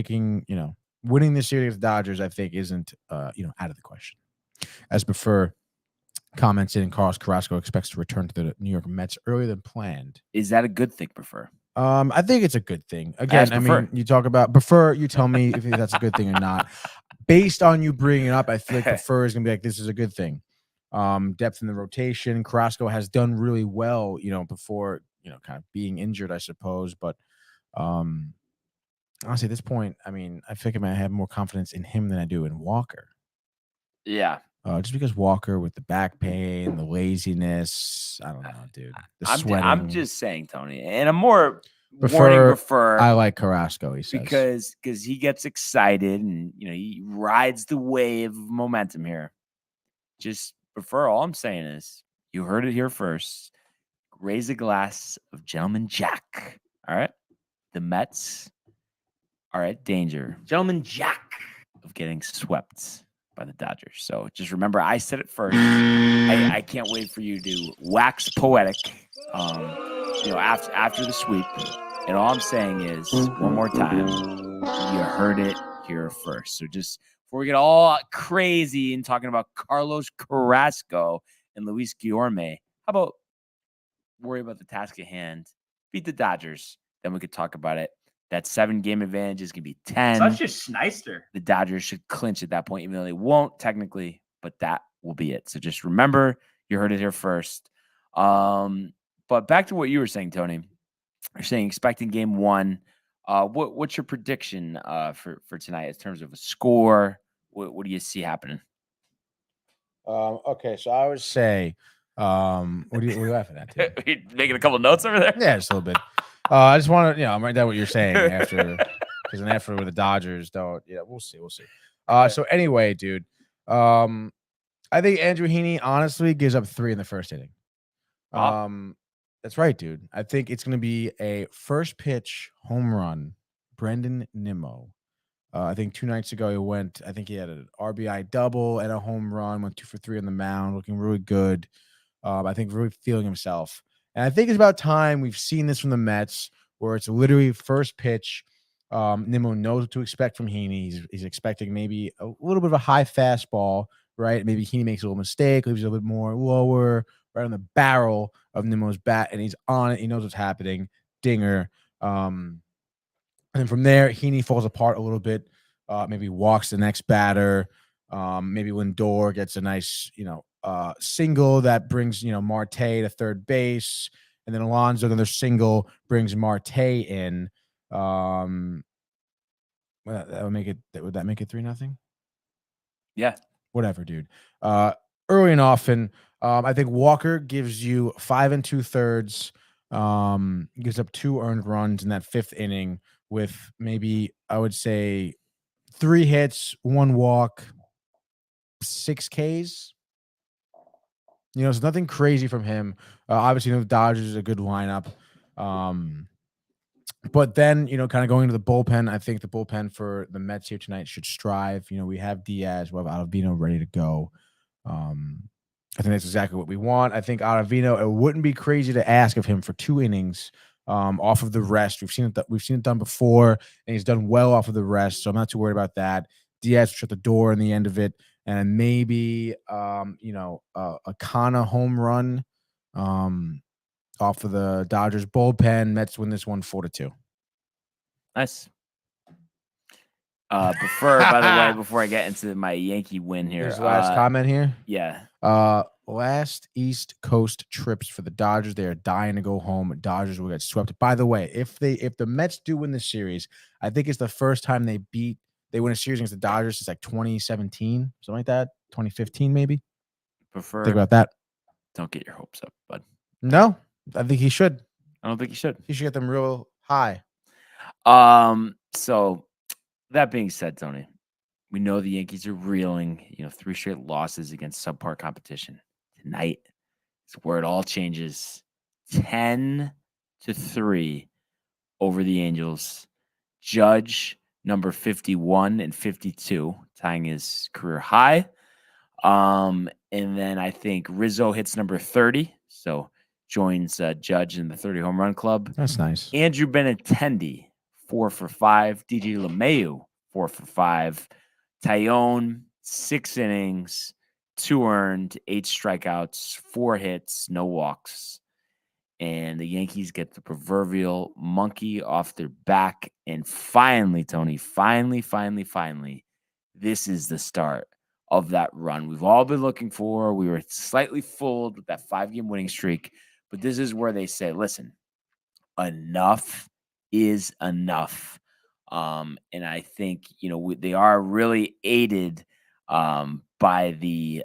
winning this series against the Dodgers, I think isn't out of the question. As Prefer comments in, Carlos Carrasco expects to return to the New York Mets earlier than planned. Is that a good thing, Prefer? I think it's a good thing. Again, I mean, you talk about Prefer. You tell me if that's a good thing or not. Based on you bringing it up, I feel like Prefer is gonna be like, this is a good thing. Depth in the rotation. Carrasco has done really well, before kind of being injured, I suppose. But honestly, at this point, I mean, I feel like I have more confidence in him than I do in Walker. Yeah. Just because Walker with the back pain, the laziness, I don't know, dude. The sweating. I'm just saying, Tony, and I'm more Prefer. I like Carrasco, he says, because he gets excited and he rides the wave of momentum here. Just Prefer. All I'm saying is, you heard it here first. Raise a glass of Gentleman Jack. All right, the Mets are at danger, Gentleman Jack, of getting swept by the Dodgers. So just remember, I said it first. I can't wait for you to wax poetic, after the sweep. And all I'm saying is, one more time, you heard it here first. So just before we get all crazy and talking about Carlos Carrasco and Luis Guillorme, how about worry about the task at hand, beat the Dodgers, then we could talk about it. That 7-game advantage is going to be 10. Such a Schneister. The Dodgers should clinch at that point, even though they won't technically, but that will be it. So just remember, you heard it here first. But back to what you were saying, Tony. You're saying expecting game 1. What's your prediction for tonight in terms of a score? What do you see happening? Okay, so I would say, what are you laughing at? You're making a couple notes over there? Yeah, just a little bit. I just want to, I'm writing down what you're saying after, because then after with the Dodgers, don't. Yeah, we'll see. So anyway, dude, I think Andrew Heaney honestly gives up 3 in the first inning. That's right, dude. I think it's going to be a first pitch home run. Brendan Nimmo. I think 2 nights ago I think he had an RBI double and a home run. Went 2 for 3 on the mound, looking really good. I think really feeling himself. And I think it's about time we've seen this from the Mets, where it's literally first pitch. Nimmo knows what to expect from Heaney. He's expecting maybe a little bit of a high fastball, right? Maybe Heaney makes a little mistake, leaves it a little bit more lower, right on the barrel of Nimmo's bat, and he's on it. He knows what's happening. Dinger. And then from there, Heaney falls apart a little bit. Maybe walks the next batter. Maybe Lindor gets a nice, single that brings, Marte to third base. And then Alonso, another single, brings Marte in. Would that make it 3-0? Yeah. Whatever, dude. Early and often, I think Walker gives you 5 2/3. Gives up 2 earned runs in that 5th inning with maybe, I would say, 3 hits, 1 walk, 6 Ks. It's nothing crazy from him. Obviously, the Dodgers is a good lineup. But then, kind of going into the bullpen, I think the bullpen for the Mets here tonight should strive. We have Diaz, we have Ottavino ready to go. I think that's exactly what we want. I think Ottavino, it wouldn't be crazy to ask of him for 2 innings off of the rest. We've seen it done before, and he's done well off of the rest, so I'm not too worried about that. Diaz shut the door in the end of it, and maybe a Kana home run off of the Dodgers bullpen. Mets win this one 4-2. Nice. By the way, before I get into my Yankee win here. Here's the last comment here. Yeah. Last East Coast trips for the Dodgers. They are dying to go home. Dodgers will get swept. By the way, if the Mets do win this series, I think it's the first time they win a series against the Dodgers since like 2017, something like that. 2015, maybe. Think about that. Don't get your hopes up, bud. No, I think he should. I don't think he should. He should get them real high. So that being said, Tony, we know the Yankees are reeling, 3 straight losses against subpar competition. Tonight is where it all changes. 10-3 over the Angels. Judge number 51 and 52, tying his career high. And then I think Rizzo hits number 30, so joins Judge in the 30 home run club. That's nice. Andrew Benintendi, 4 for 5. DJ LeMahieu, 4 for 5. Tyone, 6 innings, 2 earned, 8 strikeouts, 4 hits, no walks. And the Yankees get the proverbial monkey off their back. And finally, Tony, finally, this is the start of that run we've all been looking for. We were slightly fooled with that 5-game winning streak, but this is where they say, listen, enough is enough. And I think, they are really aided by the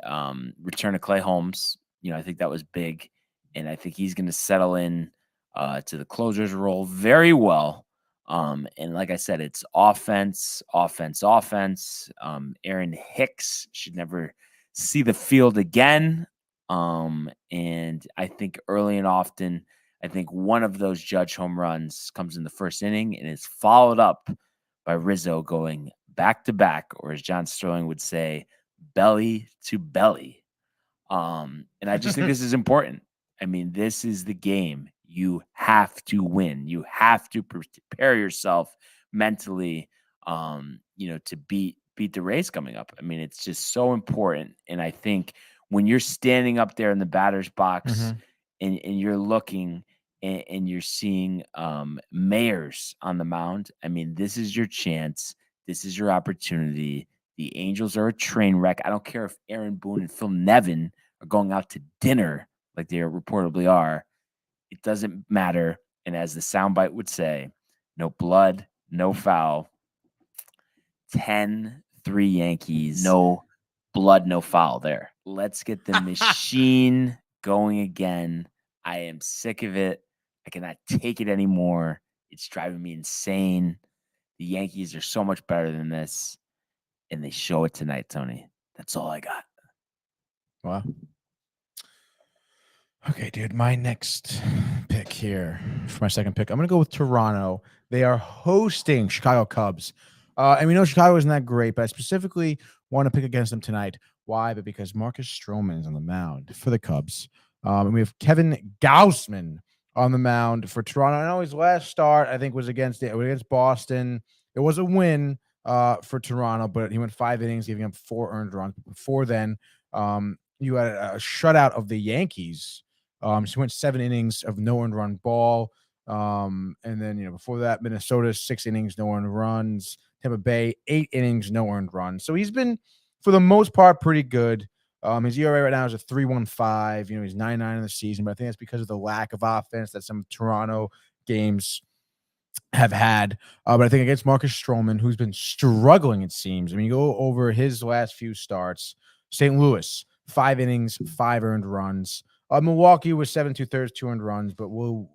return of Clay Holmes. I think that was big. And I think he's going to settle in to the closer's role very well. And like I said, it's offense. Aaron Hicks should never see the field again. And I think early and often, I think one of those Judge home runs comes in the first inning and is followed up by Rizzo going back to back, or as John Sterling would say, belly to belly. And I just think this is important. I mean, this is the game. You have to win. You have to prepare yourself mentally, to beat the Rays coming up. I mean, it's just so important. And I think when you're standing up there in the batter's box and you're looking and you're seeing Mayers on the mound, I mean, this is your chance. This is your opportunity. The Angels are a train wreck. I don't care if Aaron Boone and Phil Nevin are going out to dinner like they reportedly are. It doesn't matter. And as the soundbite would say, no blood, no foul. 10-3 Yankees. No blood, no foul there. Let's get the machine going again. I am sick of it. I cannot take it anymore. It's driving me insane. The Yankees are so much better than this. And they show it tonight, Tony. That's all I got. Wow. Okay, dude, my next pick here for my second pick, I'm going to go with Toronto. They are hosting Chicago Cubs. And we know Chicago isn't that great, but I specifically want to pick against them tonight. Why? But because Marcus Stroman is on the mound for the Cubs. And we have Kevin Gausman on the mound for Toronto. I know his last start, I think, was against Boston. It was a win for Toronto, but he went 5 innings, giving up 4 earned runs. Before then, you had a shutout of the Yankees. So he went 7 innings of no earned run ball. And then, before that, Minnesota, 6 innings, no earned runs. Tampa Bay, 8 innings, no earned runs. So he's been, for the most part, pretty good. His ERA right now is a 3.15. He's 9.9 in the season, but I think that's because of the lack of offense that some Toronto games have had. But I think against Marcus Stroman, who's been struggling, it seems. I mean, you go over his last few starts. St. Louis, 5 innings, 5 earned runs. Milwaukee was 7 2/3, 2 earned runs, but we'll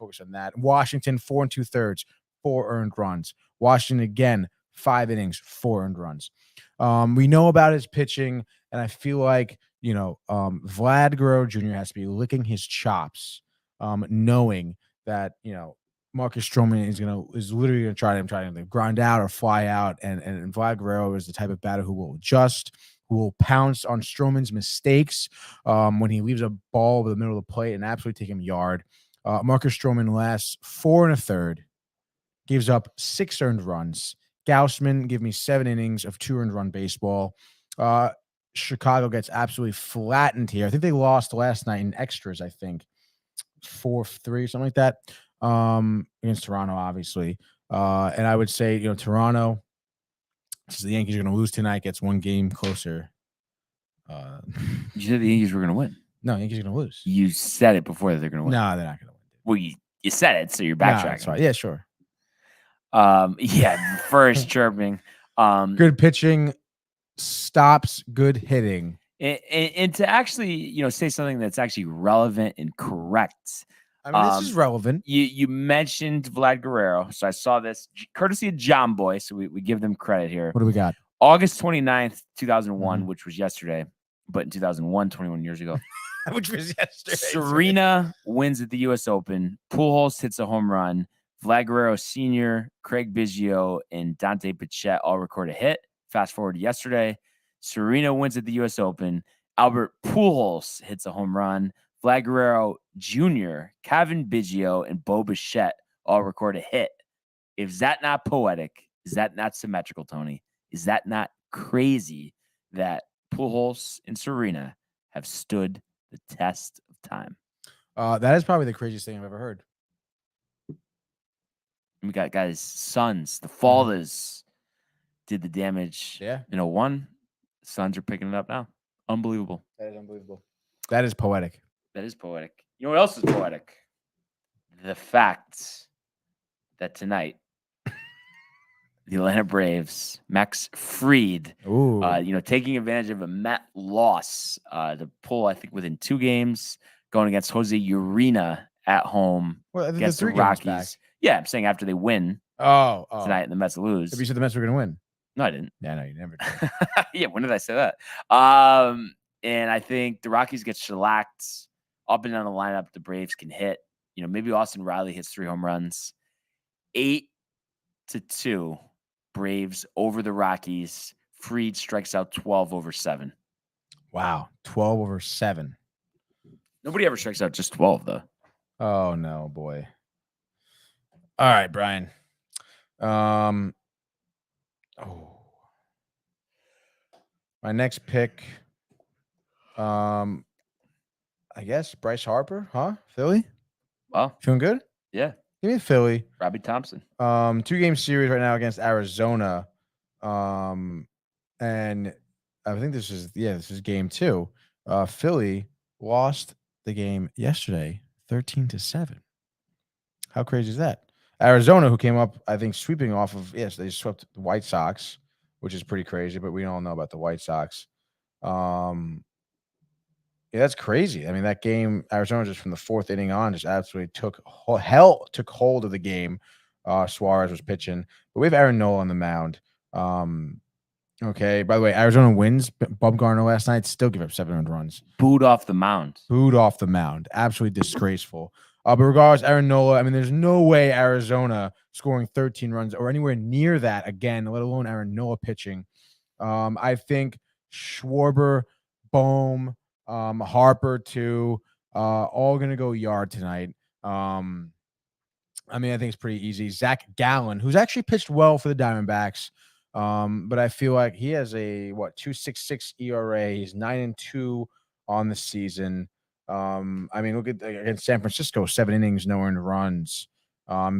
focus on that. Washington, 4 2/3, 4 earned runs. Washington again, 5 innings, 4 earned runs. We know about his pitching, and I feel like Vlad Guerrero Jr. has to be licking his chops, knowing that Marcus Stroman is literally gonna try to grind out or fly out, and Vlad Guerrero is the type of batter who will adjust, who will pounce on Stroman's mistakes when he leaves a ball over the middle of the plate and absolutely take him yard. Marcus Stroman lasts 4 1/3, gives up 6 earned runs. Gaussman give me 7 innings of 2 earned run baseball. Chicago gets absolutely flattened here. I think they lost last night in extras. I think 4-3, something like that. Against Toronto, obviously. And I would say, Toronto, since the Yankees are going to lose tonight, gets 1 game closer. You said the Yankees were going to win. No, Yankees are going to lose. You said it before that they're going to win. No, they're not going to win. Well, you said it, so you're backtracking. That's right. Yeah, sure. Yeah, first chirping. Good pitching stops good hitting. And to actually, say something that's actually relevant and correct. I mean, this is relevant. You mentioned Vlad Guerrero, so I saw this courtesy of John Boy, so we give them credit here. What do we got? August 29th, 2001, which was yesterday, but in 2001, 21 years ago. Which was yesterday. Serena wins at the U.S. Open. Pujols hits a home run. Vlad Guerrero Sr., Craig Biggio, and Dante Bichette all record a hit. Fast forward to yesterday. Serena wins at the U.S. Open. Albert Pujols hits a home run. Vlad Guerrero Jr., Kevin Biggio, and Bo Bichette all record a hit. Is that not poetic? Is that not symmetrical, Tony? Is that not crazy that Pujols and Serena have stood the test of time? That is probably the craziest thing I've ever heard. We got guys' sons, the fathers did the damage. Yeah. 1. Sons are picking it up now. Unbelievable. That is unbelievable. That is poetic. That is poetic. You know what else is poetic? The fact that tonight the Atlanta Braves, Max Fried, taking advantage of a Met loss to pull, I think, within 2 games, going against Jose Urena at home against the Rockies. Yeah, I'm saying after they win tonight and the Mets lose. If you said the Mets were going to win. No, I didn't. Yeah, no, you never did. Yeah, when did I say that? And I think the Rockies get shellacked up and down the lineup. The Braves can hit. Maybe Austin Riley hits 3 home runs. 8-2, Braves over the Rockies. Fried strikes out 12 over 7. Wow, 12 over 7. Nobody ever strikes out just 12, though. Oh, no, boy. All right, Brian. My next pick, I guess Bryce Harper, huh? Philly? Wow. Feeling good? Yeah. Give me Philly. Robbie Thompson. 2-game series right now against Arizona. And I think this is game 2. Philly lost the game yesterday, 13-7. How crazy is that? Arizona, who came up, I think, sweeping off of, they swept the White Sox, which is pretty crazy, but we all know about the White Sox. That's crazy. I mean, that game, Arizona just from the 4th inning on just absolutely took hold of the game. Suarez was pitching, but we have Aaron Nola on the mound. Okay. By the way, Arizona wins. Bumgarner last night still give up 7 earned runs. Booed off the mound. Absolutely disgraceful. But regardless, Aaron Nola, I mean, there's no way Arizona scoring 13 runs or anywhere near that again, let alone Aaron Nola pitching. I think Schwarber, Bohm, Harper too, all going to go yard tonight. I mean, I think it's pretty easy. Zach Gallen, who's actually pitched well for the Diamondbacks, but I feel like he has a 2.66 ERA. He's 9-2 on the season. I mean, look at against San Francisco, 7 innings, no earned runs.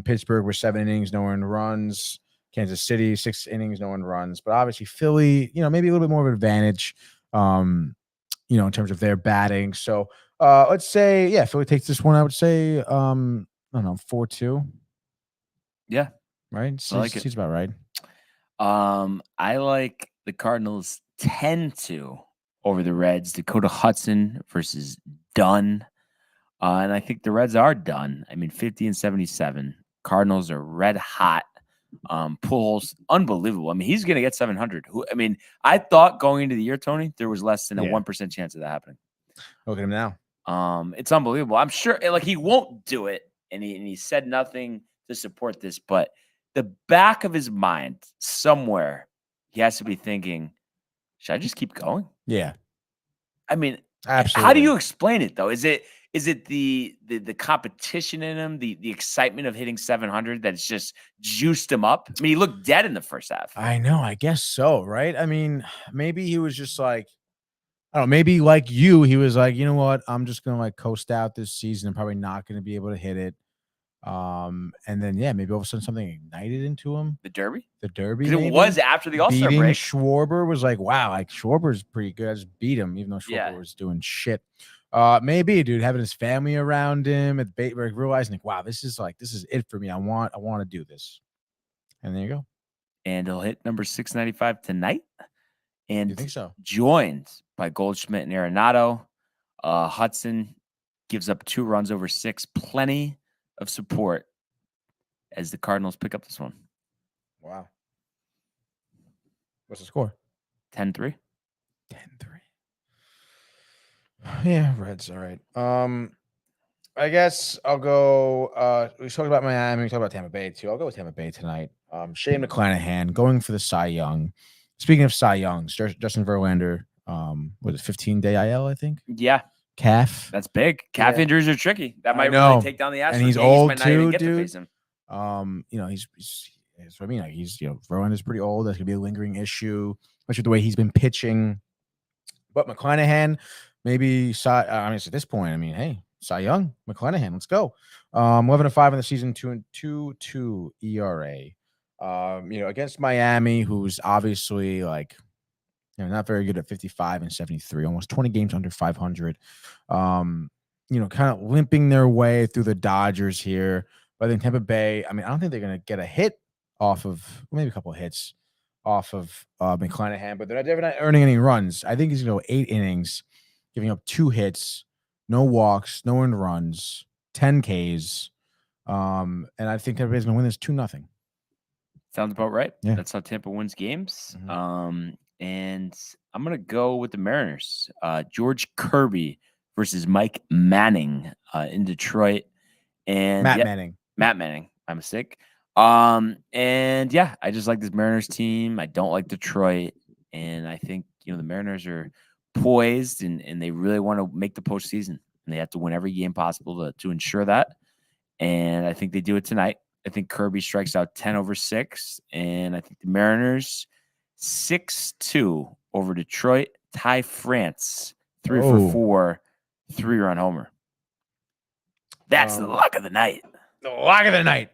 Pittsburgh was 7 innings, no earned runs. Kansas City, 6 innings, no earned runs. But obviously, Philly, maybe a little bit more of an advantage, in terms of their batting. So let's say, Philly takes this one. I would say, I don't know, 4-2. Yeah, right. Seems about right. I like the Cardinals 10-2 over the Reds. Dakota Hudson versus Dunn. And I think the Reds are done. I mean, 50-77. Cardinals are red hot. Pujols, unbelievable. I mean, he's going to get 700. I thought going into the year, Tony, there was less than a 1% chance of that happening. Look at him now. It's unbelievable. I'm sure, he won't do it. And he said nothing to support this, but the back of his mind, somewhere, he has to be thinking, should I just keep going? Yeah. I mean, Absolutely. how do you explain it though? Is it the competition in him, the excitement of hitting 700 that's just juiced him up? I mean, he looked dead in the first half. I know. I guess so, right? I mean, maybe he was just like, I don't know, maybe like you, he was like, you know what? I'm just gonna like coast out this season. I'm probably not gonna be able to hit it. And then maybe all of a sudden something ignited into him. The Derby? The Derby. Because it was after the All-Star beating break. Schwarber was like, wow, like Schwarber's pretty good. I just beat him, even though Schwarber was doing shit. Maybe, dude, having his family around him at Bateburg, realizing like, wow, this is it for me. I want to do this. And there you go. And he'll hit number 695 tonight. And you think so? Joined by Goldschmidt and Arenado. Hudson gives up 2 runs over 6. Plenty of support as the Cardinals pick up this one. Wow. What's the score? 10-3. 10-3. Yeah, Reds. All right. I guess I'll go. We talked about Miami. We talked about Tampa Bay too. I'll go with Tampa Bay tonight. Shane McClanahan going for the Cy Young. Speaking of Cy Youngs, Justin Verlander. Was it 15-day IL? I think. Yeah. Calf. That's big. Calf injuries are tricky. That might really take down the Astros. And he's Yankees old might not too, even get to dude. face him. That's what I mean. Like he's, Verlander's pretty old. That's gonna be a lingering issue, especially the way he's been pitching. But McClanahan, maybe at this point, hey, Cy Young, McClanahan, let's go. 11-5 in the season, 2.22 ERA. Against Miami, who's obviously not very good at 55 and 73, almost 20 games under 500. Kind of limping their way through the Dodgers here. But I think Tampa Bay, I don't think they're going to get a hit off of, maybe a couple of hits off of McClanahan, but they're not earning any runs. I think he's going to go 8 innings, giving up 2 hits, no walks, no earned runs, 10 Ks. And I think Tampa Bay's going to win this 2-0. Sounds about right. Yeah. That's how Tampa wins games. Mm-hmm. And I'm going to go with the Mariners. George Kirby versus Mike Manning in Detroit. And Matt Manning. My mistake. And yeah, I just like this Mariners team. I don't like Detroit. And I think, the Mariners are poised and they really want to make the postseason. And they have to win every game possible to ensure that. And I think they do it tonight. I think Kirby strikes out 10 over 6. And I think the Mariners 6-2 over Detroit. Ty France 3 for 4, 3-run homer. That's the lock of the night. The lock of the night.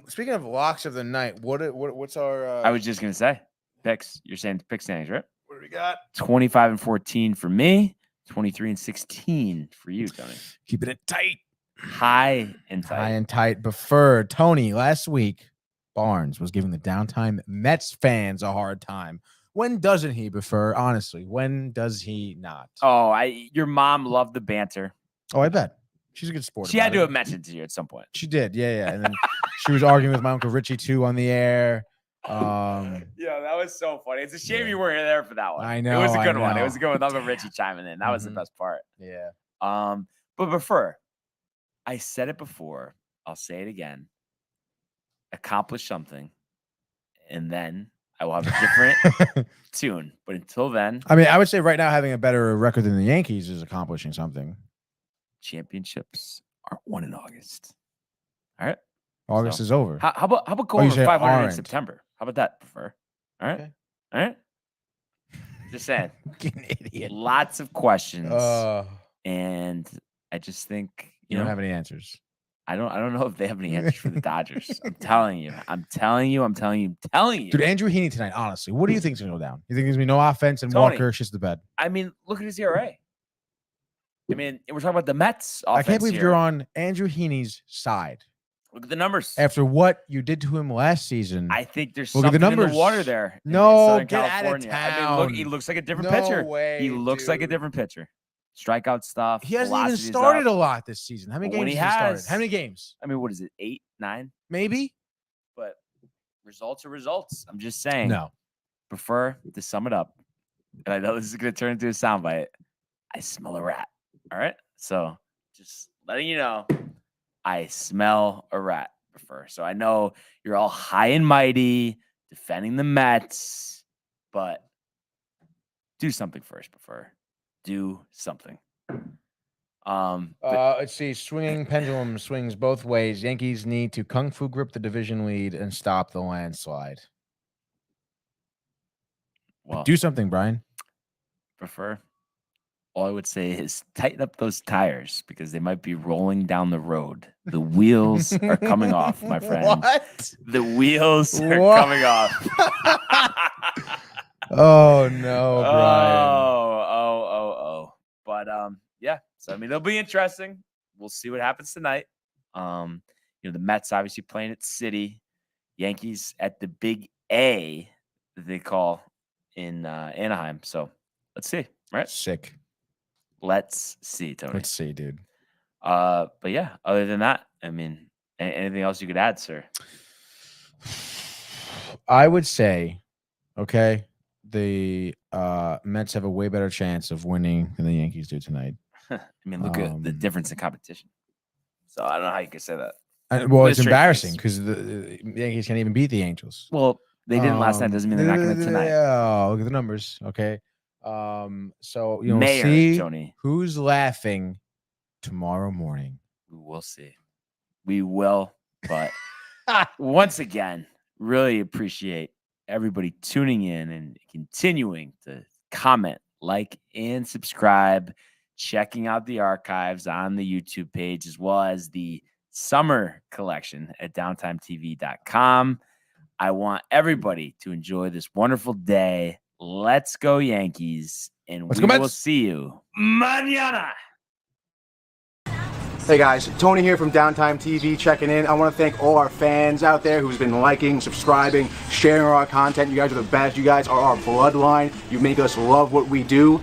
Speaking of locks of the night, what's our? I was just gonna say picks. You're saying pick standings, right? What do we got? 25 and 14 for me. 23 and 16 for you, Tony. Keeping it tight. High and tight. Before Tony last week, Barnes was giving the downtime Mets fans a hard time. When doesn't he, Before? Honestly, when does he not? Oh, your mom loved the banter. Oh, I bet. She's a good sport. She had to have mentioned to you at some point. She did, yeah. And then she was arguing with my Uncle Richie too on the air. Yeah, that was so funny. It's a shame you weren't there for that one. I know. It was a good one. It was a good one with Uncle Richie chiming in. That was the best part. Yeah. But Before, I said it before. I'll say it again. Accomplish something, and then I will have a different tune. But until then, I would say right now having a better record than the Yankees is accomplishing something. Championships aren't won in August. All right. August is over. How about going over 500 aren't. in September? How about that, Before? All right. Okay. All right. Just saying. Fucking idiot. Lots of questions. And I just think you don't have any answers. I don't know if they have any answers for the Dodgers. I'm telling you. Dude, Andrew Heaney tonight, honestly, what do you think is going to go down? You think there's going to be no offense and Tony, Walker shits the bed? Look at his ERA. We're talking about the Mets offense. I can't believe here. you're on Andrew Heaney's side. Look at the numbers. After what you did to him last season. I think there's look something at the numbers. in the water there. No, in Southern get California. out of town. Look, he looks like a different pitcher. Way, he looks like a different pitcher. Strikeout stuff. He hasn't even started a lot this season. How many games has he started? How many games? What is it? 8, 9? Maybe. But results are results. I'm just saying. No. Before to sum it up, and I know this is going to turn into a soundbite, I smell a rat. All right? So just letting you know, I smell a rat. prefer. So I know you're all high and mighty defending the Mets, but do something first, prefer. Do something. Let's see. Swinging pendulum swings both ways. Yankees need to kung fu grip the division lead and stop the landslide. Well, do something, Brian. Prefer. All I would say is tighten up those tires because they might be rolling down the road. The wheels are coming off, my friend. What? The wheels are coming off. Oh no, Brian. Oh. But yeah. So I mean, it'll be interesting. We'll see what happens tonight. The Mets obviously playing at City, Yankees at the Big A that they call in Anaheim. So let's see. Right? Sick. Let's see, Tony. Let's see, dude. But yeah, other than that, I mean, anything else you could add, sir? I would say, okay, the Mets have a way better chance of winning than the Yankees do tonight. I mean, look at the difference in competition. So I don't know how you could say that. It's embarrassing because the Yankees can't even beat the Angels. Well, they didn't last night. Doesn't mean they're not going to tonight. Yeah, look at the numbers. Okay. So Mayor, see Tony. Who's laughing tomorrow morning. We'll see. We will. But once again, really appreciate everybody tuning in and continuing to comment, like, and subscribe, checking out the archives on the YouTube page, as well as the summer collection at downtimetv.com. I want everybody to enjoy this wonderful day. Let's go Yankees, and we will see you mañana. Hey guys, Tony here from Downtime TV checking in. I want to thank all our fans out there who's been liking, subscribing, sharing our content. You guys are the best. You guys are our bloodline. You make us love what we do.